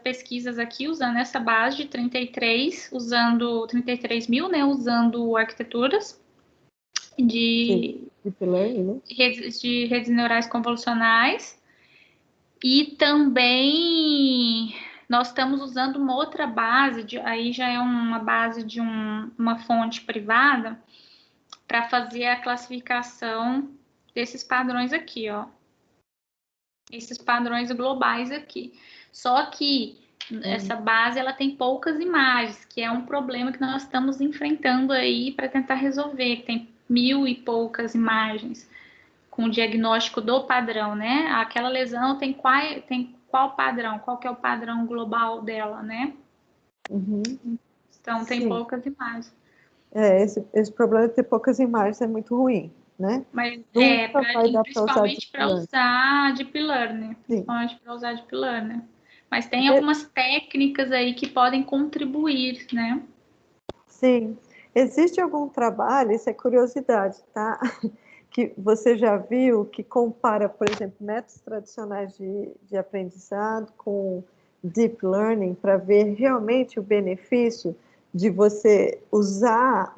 pesquisas aqui usando essa base de 33, usando 33 mil, né? Usando arquiteturas de Deep Learning, né? de redes neurais convolucionais. E também nós estamos usando uma outra base, aí já é uma base de uma fonte privada, para fazer a classificação desses padrões aqui, ó. Esses padrões globais aqui. Só que essa base ela tem poucas imagens, que é um problema que nós estamos enfrentando aí para tentar resolver, que tem 1.000 e poucas imagens com o diagnóstico do padrão, né? Aquela lesão tem qual padrão? Qual que é o padrão global dela, né? Uhum. Então tem Sim. poucas imagens. Esse problema de ter poucas imagens é muito ruim, né? Mas Nunca vai dar para usar Deep principalmente para Learning. usar Deep Learning. Sim. Principalmente para usar Deep Learning. Mas tem algumas técnicas aí que podem contribuir, né? Sim. Existe algum trabalho, isso é curiosidade, tá? Que você já viu que compara, por exemplo, métodos tradicionais de aprendizado com Deep Learning para ver realmente o benefício de você usar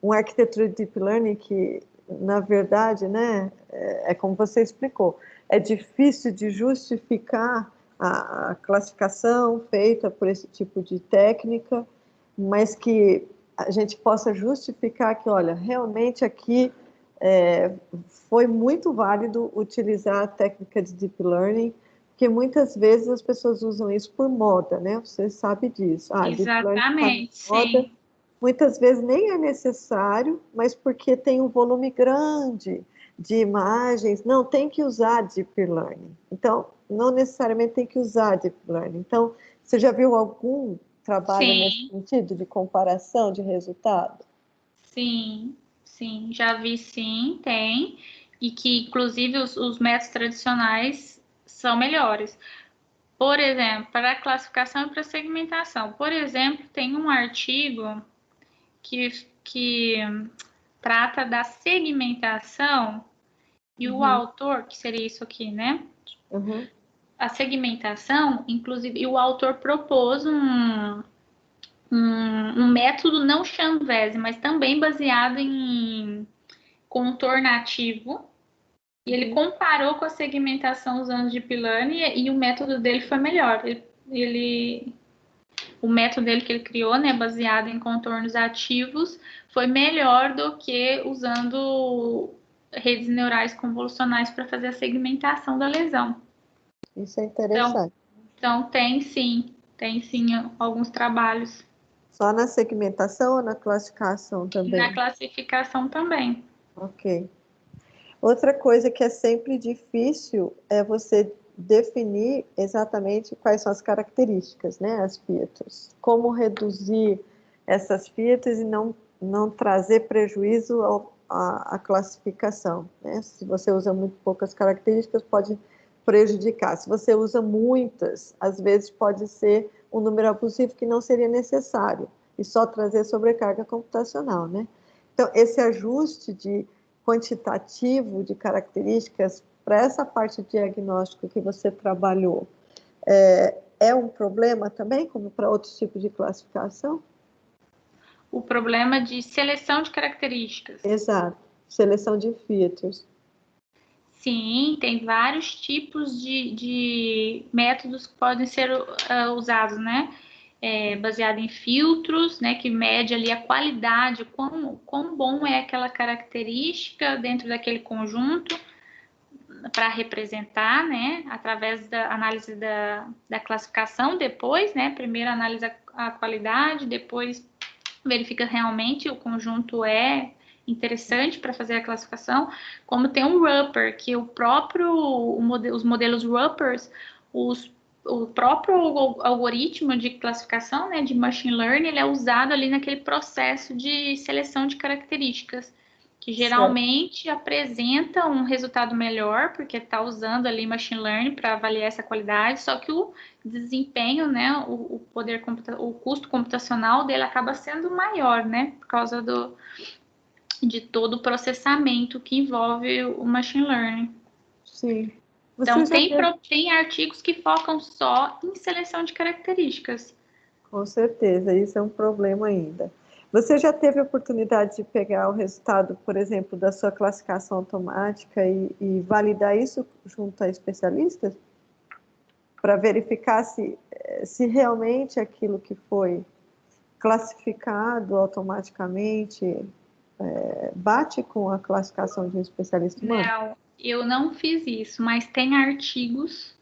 uma arquitetura de Deep Learning que, na verdade, né, é como você explicou, é difícil de justificar a classificação feita por esse tipo de técnica, mas que a gente possa justificar que, olha, realmente aqui foi muito válido utilizar a técnica de Deep Learning, porque muitas vezes as pessoas usam isso por moda, né? Você sabe disso. Ah, Deep Learning está na Exatamente, moda. sim. Muitas vezes nem é necessário, mas porque tem um volume grande de imagens, não, tem que usar Deep Learning. Então, não necessariamente tem que usar Deep Learning. Então, você já viu algum trabalho nesse Sim, sentido de comparação de resultado? sim, já vi sim, tem. E que, inclusive, os métodos tradicionais são melhores. Por exemplo, para classificação e para segmentação. Por exemplo, tem um artigo que trata da segmentação e o Uhum, autor, que seria isso aqui, né? uhum, A segmentação, inclusive, e o autor propôs um método não Chanvese, mas também baseado em contornativo. E ele uhum. comparou com a segmentação usando Deep Learning e o método dele foi melhor. Ele o método dele que ele criou, né, baseado em contornos ativos, foi melhor do que usando redes neurais convolucionais para fazer a segmentação da lesão. Isso é interessante. Então tem sim alguns trabalhos. Só na segmentação ou na classificação também? Na classificação também. Ok. Outra coisa que é sempre difícil é você definir exatamente quais são as características, né, as features. Como reduzir essas features e não trazer prejuízo à classificação, né? Se você usa muito poucas características, pode prejudicar. Se você usa muitas, às vezes pode ser um número abusivo que não seria necessário e só trazer sobrecarga computacional, né? Então, esse ajuste de quantitativo de características para essa parte de diagnóstico que você trabalhou, é um problema também, como para outros tipos de classificação? O problema de seleção de características. Exato, seleção de features. Sim, tem vários tipos de métodos que podem ser usados, né? Baseado em filtros, né? Que mede ali a qualidade, quão bom é aquela característica dentro daquele conjunto para representar, né? Através da análise da classificação depois, né? Primeiro analisa a qualidade, depois verifica realmente o conjunto é interessante para fazer a classificação, como tem um Rupper, que os modelos Ruppers, o próprio algoritmo de classificação, né, de machine learning, ele é usado ali naquele processo de seleção de características, que geralmente apresenta um resultado melhor, porque está usando ali machine learning para avaliar essa qualidade, só que o desempenho, né, o custo computacional dele acaba sendo maior, né, por causa de todo o processamento que envolve o machine learning. Sim. Então, tem artigos que focam só em seleção de características. Com certeza, isso é um problema ainda. Você já teve a oportunidade de pegar o resultado, por exemplo, da sua classificação automática e validar isso junto a especialistas? Para verificar se realmente aquilo que foi classificado automaticamente bate com a classificação de um especialista humano? Não, eu não fiz isso, mas tem artigos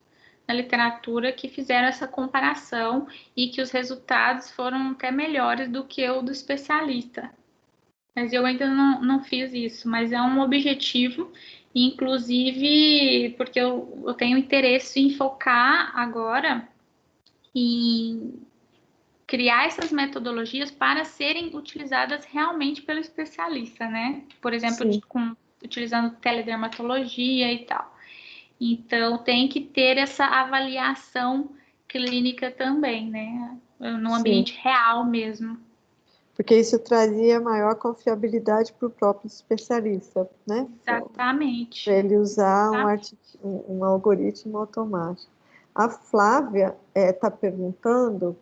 na literatura que fizeram essa comparação e que os resultados foram até melhores do que o do especialista. Mas eu ainda não fiz isso, mas é um objetivo, inclusive porque eu tenho interesse em focar agora em criar essas metodologias para serem utilizadas realmente pelo especialista, né? Por exemplo, utilizando teledermatologia e tal. Então, tem que ter essa avaliação clínica também, né? No ambiente real mesmo. Porque isso trazia maior confiabilidade para o próprio especialista, né? Exatamente. Para ele usar um algoritmo automático. A Flávia está perguntando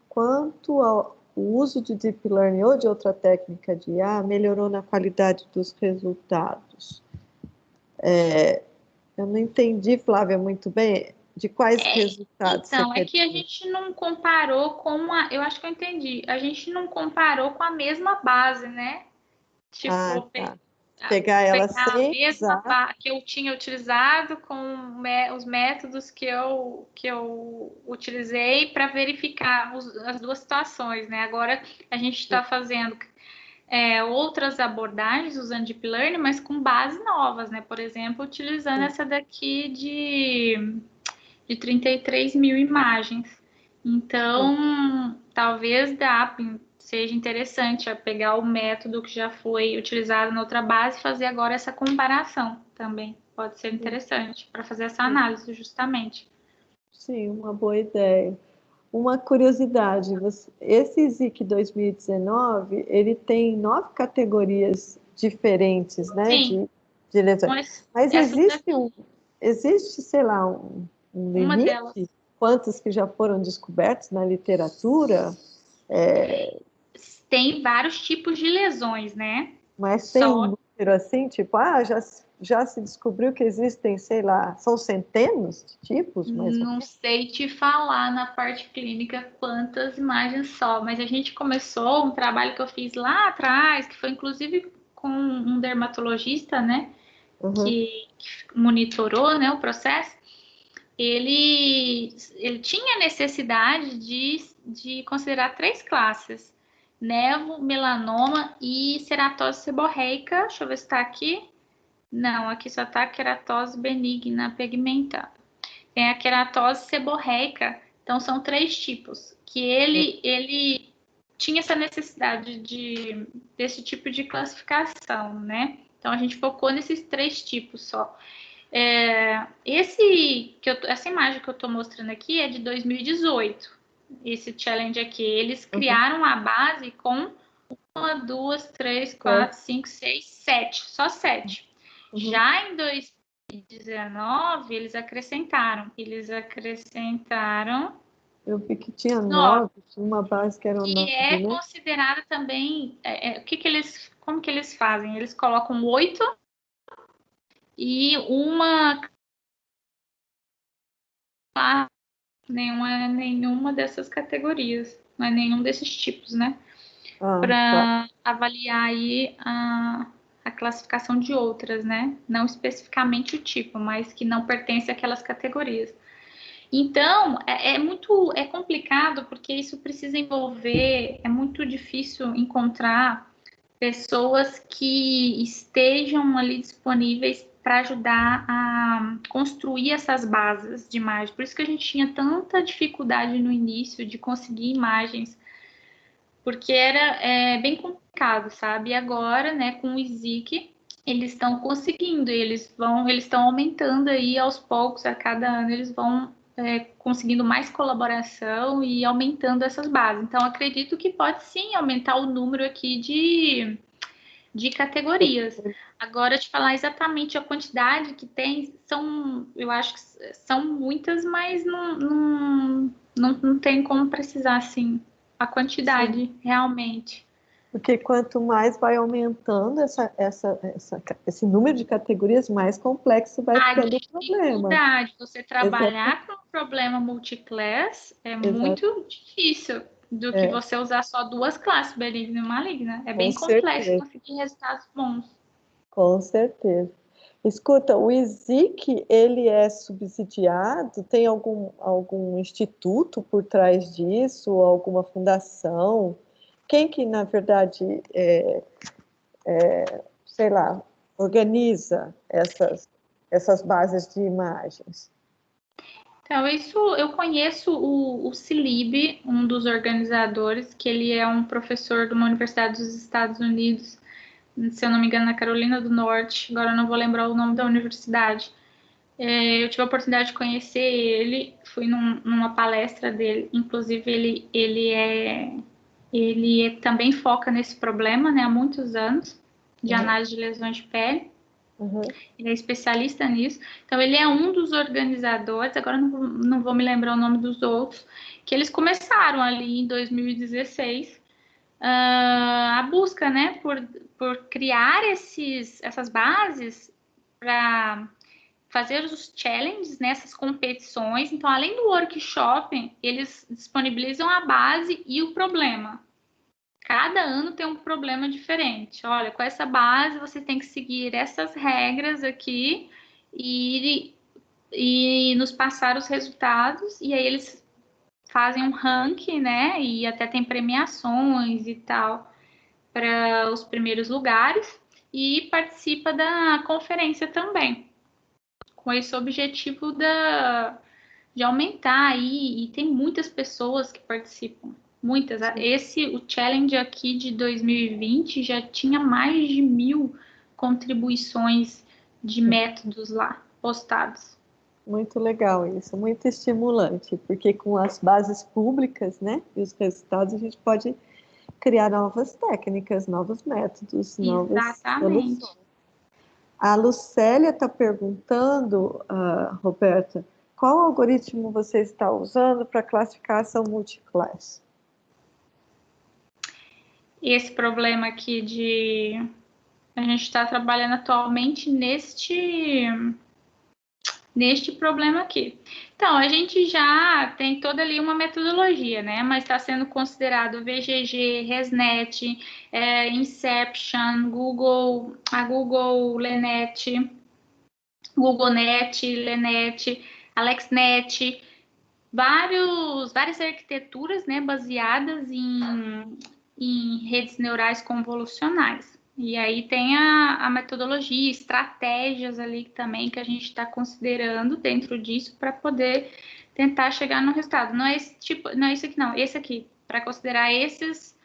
quanto ao uso de Deep Learning ou de outra técnica de IA melhorou na qualidade dos resultados. Eu não entendi, Flávia, muito bem. De quais resultados então, você quer que a gente não comparou com eu acho que eu entendi. A gente não comparou com a mesma base, né? Tipo, pegar ela a sem mesma usar. que eu tinha utilizado com os métodos que eu utilizei para verificar as duas situações, né? Agora a gente está fazendo outras abordagens usando Deep Learning, mas com bases novas, né? Por exemplo, utilizando essa daqui de 33 mil imagens. Então, talvez seja interessante pegar o método que já foi utilizado na outra base e fazer agora essa comparação também. Pode ser interessante para fazer essa análise, justamente. Sim, uma boa ideia. Uma curiosidade, esse ZIC 2019, ele tem 9 categorias diferentes, né, de lesões. Mas existe, sei lá, um uma delas. limite? Quantos que já foram descobertos na literatura? Tem vários tipos de lesões, né? Mas tem um número assim, tipo, já já se descobriu que existem, sei lá, são centenas de tipos, mais ou Não menos? sei te falar na parte clínica quantas imagens só, mas a gente começou um trabalho que eu fiz lá atrás, que foi inclusive com um dermatologista, né, Uhum. que monitorou, né, o processo. Ele tinha necessidade de considerar três classes: nevo, melanoma e ceratose seborreica. Deixa eu ver se está aqui. Não, aqui só está queratose benigna pigmentada. Tem a queratose seborreica. Então, são três tipos. Que ele tinha essa necessidade desse tipo de classificação, né? Então, a gente focou nesses três tipos só. Essa imagem que eu estou mostrando aqui é de 2018. Esse challenge aqui. Eles Uhum. criaram a base com uma, duas, três, Certo. quatro, cinco, seis, sete. Só sete. Uhum. Já em 2019, eles acrescentaram Eu vi que tinha nove, 9, tinha uma base que era o que 9, é né? considerada também. Como que eles fazem? Eles colocam 8 e uma classe, nenhuma dessas categorias, não é nenhum desses tipos, né? Ah, tá. Para avaliar aí a classificação de outras, né? Não especificamente o tipo, mas que não pertence àquelas categorias. Então, é complicado porque isso precisa envolver, é muito difícil encontrar pessoas que estejam ali disponíveis para ajudar a construir essas bases de imagem. Por isso que a gente tinha tanta dificuldade no início de conseguir imagens, porque era bem complicado, sabe? E agora, né, com o ISIC, eles estão conseguindo, eles estão aumentando aí aos poucos, a cada ano eles vão conseguindo mais colaboração e aumentando essas bases. Então, acredito que pode sim aumentar o número aqui de categorias. Agora, te falar exatamente a quantidade que tem, eu acho que são muitas, mas não tem como precisar, assim, a Sim. quantidade, realmente. Porque quanto mais vai aumentando esse número de categorias, mais complexo vai A ficando o problema. dificuldade de você Exato, trabalhar com um problema multiclass é exato, muito difícil do que é, você usar só duas classes, benigna e maligna. É com bem complexo certeza, conseguir resultados bons. com certeza. Escuta, o ISIC, ele é subsidiado? Tem algum instituto por trás disso, ou alguma fundação? Quem que, na verdade, sei lá, organiza essas bases de imagens? Então, isso eu conheço o Cilib, um dos organizadores, que ele é um professor de uma universidade dos Estados Unidos, se eu não me engano, na Carolina do Norte. Agora eu não vou lembrar o nome da universidade. Eu tive a oportunidade de conhecer ele, fui numa palestra dele. Inclusive, também foca nesse problema, né, há muitos anos, de Uhum, análise de lesões de pele. uhum, Ele é especialista nisso. Então, ele é um dos organizadores, agora não vou me lembrar o nome dos outros, que eles começaram ali em 2016 a busca, né, por criar essas bases para fazer os challenges nessas competições. Então, além do workshop, eles disponibilizam a base e o problema. Cada ano tem um problema diferente. Olha, com essa base você tem que seguir essas regras aqui e, e nos passar os resultados. E aí eles fazem um ranking, né? E até tem premiações e tal para os primeiros lugares. E participa da conferência também, com esse objetivo de aumentar aí, e tem muitas pessoas que participam, muitas. sim. O challenge aqui de 2020 já tinha mais de 1.000 contribuições de métodos lá postados. Muito legal isso, muito estimulante, porque com as bases públicas, né, e os resultados, a gente pode criar novas técnicas, novos métodos, novas Exatamente. soluções. A Lucélia está perguntando, Roberta, qual algoritmo você está usando para classificação multiclass? Esse problema aqui A gente está trabalhando atualmente neste problema aqui. Então, a gente já tem toda ali uma metodologia, né? Mas está sendo considerado VGG, ResNet, Inception, a Google Lenet, GoogleNet, Lenet, AlexNet, várias arquiteturas, né, baseadas em redes neurais convolucionais. E aí tem a metodologia, estratégias ali também que a gente está considerando dentro disso para poder tentar chegar no resultado. Não é esse aqui não, esse aqui, para considerar essas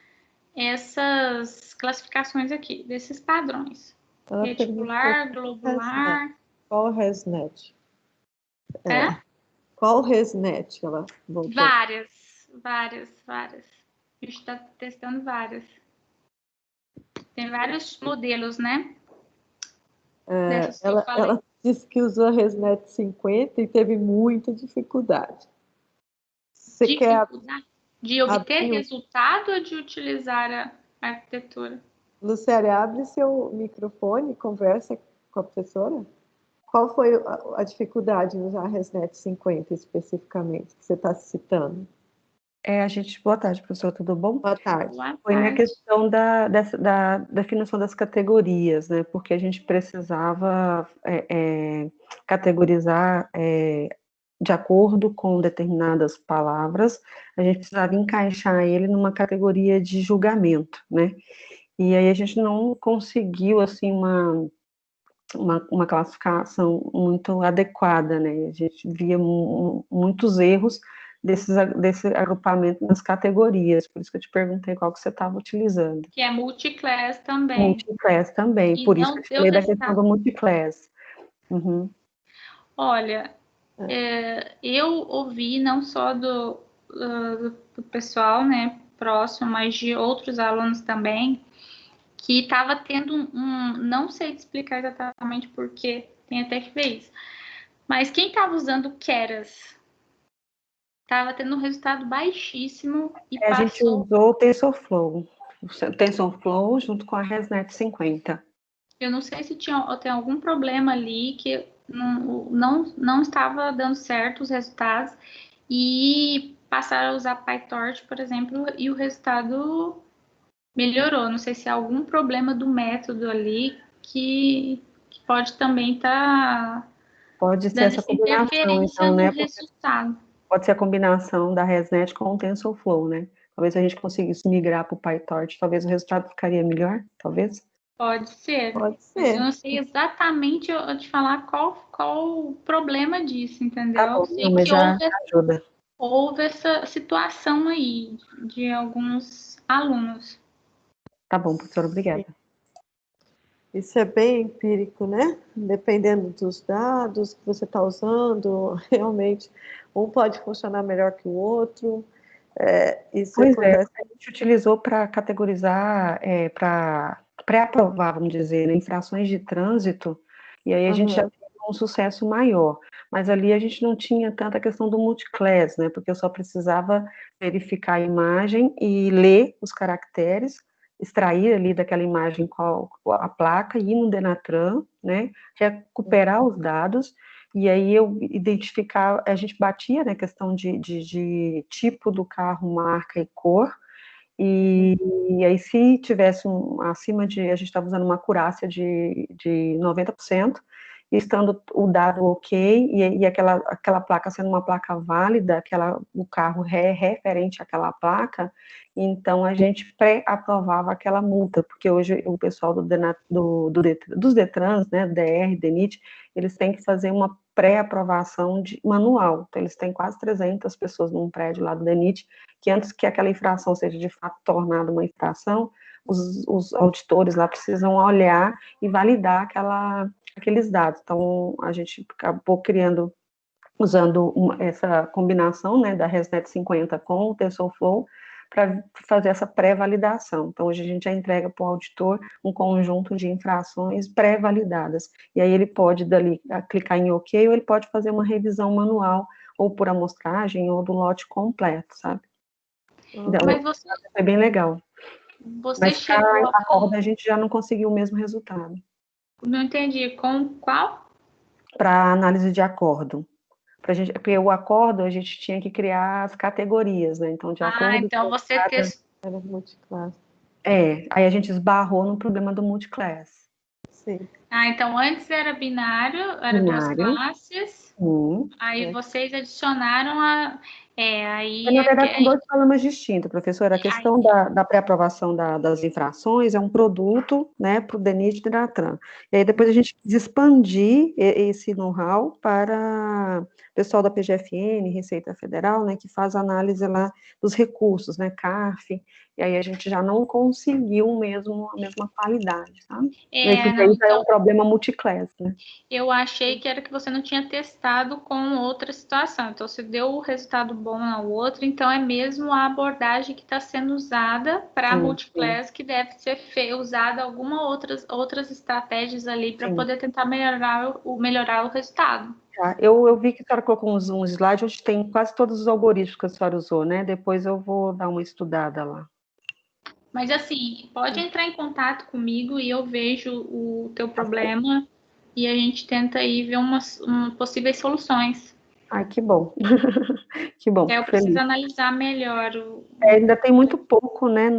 classificações aqui, desses padrões. Ela Reticular, globular. Qual ResNet? É? Qual ResNet ela voltou? Várias. A gente está testando várias. Tem vários modelos, né? Ela disse que usou a ResNet 50 e teve muita dificuldade. Você Dificuldade de obter abrir resultado ou de utilizar a arquitetura? Luciane, abre seu microfone e conversa com a professora. Qual foi a dificuldade em usar a ResNet 50 especificamente, que você está citando? Boa tarde, professora, tudo bom? Boa tarde. Foi na questão da definição das categorias, né? Porque a gente precisava categorizar de acordo com determinadas palavras, a gente precisava encaixar ele numa categoria de julgamento, né? E aí a gente não conseguiu, assim, uma classificação muito adequada, né? A gente via muitos erros desse agrupamento nas categorias, por isso que eu te perguntei qual que você estava utilizando. Que é multiclass também. Multiclass também, E por isso que eu te falei da questão do multiclass. Uhum. Olha, eu ouvi não só do pessoal, né, próximo, mas de outros alunos também, que estava tendo não sei te explicar exatamente porque, tem até que ver isso, mas quem estava usando Keras estava tendo um resultado baixíssimo e A gente usou o TensorFlow junto com a ResNet 50. Eu não sei se tem algum problema ali que não estava dando certo os resultados e passaram a usar PyTorch, por exemplo, e o resultado melhorou. Não sei se há algum problema do método ali que pode também estar Pode ser dando essa essa combinação, interferência então, no né? resultado. Pode ser a combinação da ResNet com o TensorFlow, né? Talvez a gente conseguisse migrar para o PyTorch, talvez o resultado ficaria melhor, talvez? Pode ser. Pode ser. Mas eu não sei exatamente eu te falar qual o problema disso, entendeu? Tá bom, Sei não, mas que já ajuda. houve essa situação aí de alguns alunos. Tá bom, professora, obrigada. Isso é bem empírico, né? Dependendo dos dados que você está usando, realmente um pode funcionar melhor que o outro. Isso acontece. A gente utilizou para categorizar, para pré-aprovar, vamos dizer, né, infrações de trânsito, e aí a gente já teve um sucesso maior. Mas ali a gente não tinha tanta questão do multiclass, né? Porque eu só precisava verificar a imagem e ler os caracteres, extrair ali daquela imagem qual a placa, ir no Denatran, né? Recuperar os dados, e aí eu identificar, a gente batia, né, questão de tipo do carro, marca e cor, e aí se tivesse acima de, a gente estava usando uma acurácia de 90%, e estando o dado ok, e aquela placa sendo uma placa válida, o carro referente àquela placa, então a gente pré-aprovava aquela multa, porque hoje o pessoal dos Detrans, né, DR, DENIT, eles têm que fazer uma pré-aprovação manual, então eles têm quase 300 pessoas num prédio lá do DENIT, que antes que aquela infração seja de fato tornada uma infração, os auditores lá precisam olhar e validar aqueles dados. Então, a gente acabou usando essa combinação, né, da ResNet 50 com o TensorFlow para fazer essa pré-validação. Então, hoje a gente já entrega para o auditor um conjunto de infrações pré-validadas. E aí ele pode, dali, clicar em OK, ou ele pode fazer uma revisão manual, ou por amostragem, ou do lote completo, sabe? Então, Mas você, foi bem legal. Você Mas para chegou a corda a gente já não conseguiu o mesmo resultado. Não entendi. Com qual? Para análise de acordo. Porque o acordo a gente tinha que criar as categorias, né? Então, de acordo Então com você cada... Era multiclasse. Aí a gente esbarrou no problema do multiclass. Sim. Então antes era binário, era duas Binário. classes. Sim. Aí vocês adicionaram aí Na verdade, são dois problemas distintos, professora. A questão da pré-aprovação das infrações é um produto, né, para o DENIT e DENATRAN. E aí depois a gente quis expandir esse know-how para o pessoal da PGFN, Receita Federal, né, que faz análise lá dos recursos, né, CARF, e aí a gente já não conseguiu a mesma qualidade, sabe? Porque não, aí já é um então, problema multiclass, né? eu achei que era que você não tinha testado com outra situação. Então, você deu o resultado bom na outra, então é mesmo a abordagem que está sendo usada para multiclass, que deve ser usada alguma outras estratégias ali para poder tentar melhorar o resultado. Tá. Eu vi que a senhora colocou um slide onde tem quase todos os algoritmos que a senhora usou, né? Depois eu vou dar uma estudada lá. Mas assim, pode entrar em contato comigo e eu vejo o teu problema e a gente tenta aí ver umas possíveis soluções. Ai, que bom. Que bom, Eu fico preciso feliz. analisar melhor Ainda tem muito pouco, né,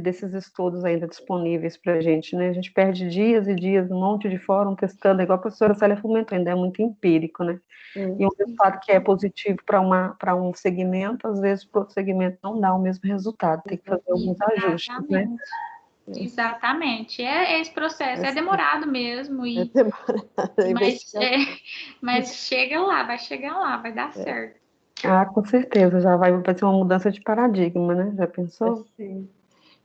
desses estudos ainda disponíveis para a gente, né? A gente perde dias e dias, um monte de fórum testando, igual a professora Célia comentou, ainda é muito empírico, né? E um resultado que é positivo para um segmento, às vezes para outro segmento não dá o mesmo resultado, tem que fazer alguns ajustes, né? Exatamente. Esse processo. É demorado mesmo. É demorado. Mas chega lá, vai dar certo. Ah, com certeza, já vai ser uma mudança de paradigma, né? Já pensou? Sim.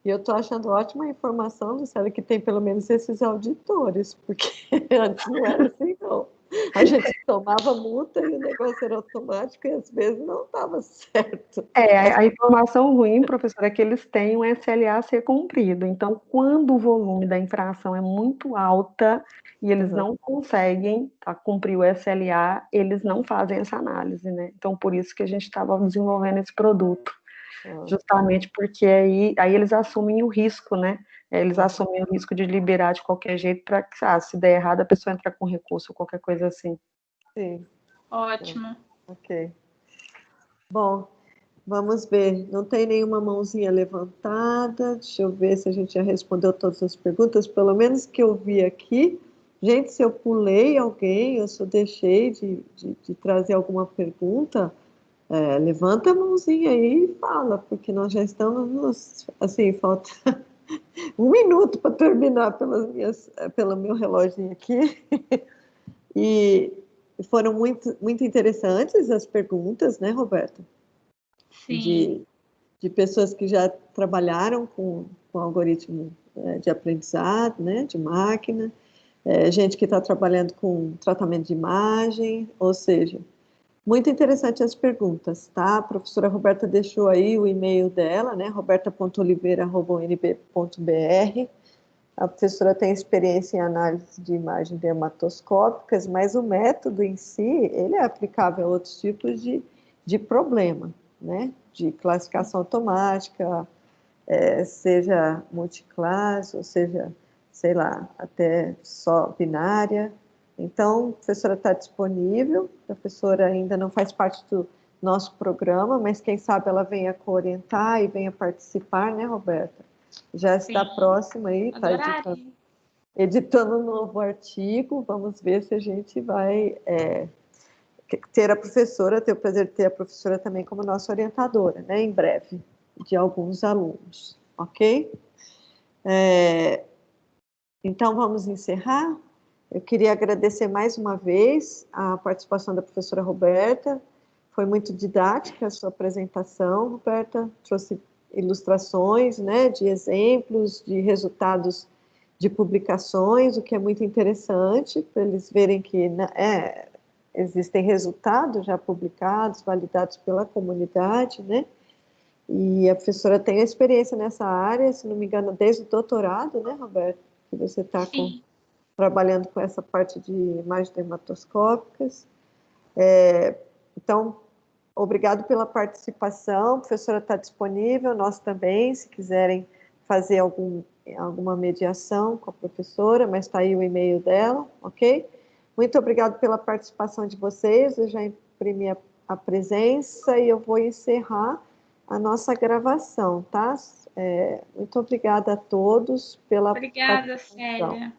E eu estou achando ótima a informação, Luciana, que tem pelo menos esses auditores, porque antes não era assim, não. A gente tomava multa e o negócio era automático e às vezes não estava certo. A informação ruim, professora, é que eles têm um SLA a ser cumprido. Então, quando o volume da infração é muito alta e eles não conseguem cumprir o SLA, eles não fazem essa análise, né? Então, por isso que a gente estava desenvolvendo esse produto. Justamente porque aí eles assumem o risco, né? Eles assumem o risco de liberar de qualquer jeito para que, se der errado, a pessoa entra com recurso ou qualquer coisa assim. Sim. Ótimo. Ok. Bom, vamos ver. Não tem nenhuma mãozinha levantada. Deixa eu ver se a gente já respondeu todas as perguntas, pelo menos que eu vi aqui. Gente, se eu pulei alguém, ou se eu deixei de trazer alguma pergunta, levanta a mãozinha aí e fala, porque nós já estamos assim, falta 1 minuto para terminar pelo meu reloginho aqui. E foram muito, muito interessantes as perguntas, né, Roberta? Sim. De pessoas que já trabalharam com algoritmo de aprendizado, né, de máquina, gente que está trabalhando com tratamento de imagem, ou seja, muito interessante as perguntas, tá? A professora Roberta deixou aí o e-mail dela, né, roberta.oliveira@unb.br. A professora tem experiência em análise de imagens dermatoscópicas, mas o método em si, ele é aplicável a outros tipos de problema, né? De classificação automática, seja multiclasse, ou seja, sei lá, até só binária. Então, a professora está disponível, a professora ainda não faz parte do nosso programa, mas quem sabe ela venha orientar e venha participar, né, Roberta? Já está próxima aí, está editando um novo artigo, vamos ver se a gente vai ter a professora, ter o prazer de ter a professora também como nossa orientadora, né, em breve, de alguns alunos, ok? Então, vamos encerrar. Eu queria agradecer mais uma vez a participação da professora Roberta, foi muito didática a sua apresentação, Roberta, trouxe ilustrações, né, de exemplos, de resultados de publicações, o que é muito interessante, para eles verem que existem resultados já publicados, validados pela comunidade, né? E a professora tem experiência nessa área, se não me engano, desde o doutorado, né, Roberto? Que você está trabalhando com essa parte de imagens dermatoscópicas. Então, obrigado pela participação, a professora está disponível, nós também, se quiserem fazer alguma mediação com a professora, mas está aí o e-mail dela, ok? Muito obrigada pela participação de vocês, eu já imprimi a presença e eu vou encerrar a nossa gravação, tá? Muito obrigada a todos pela Obrigada, participação. Célia.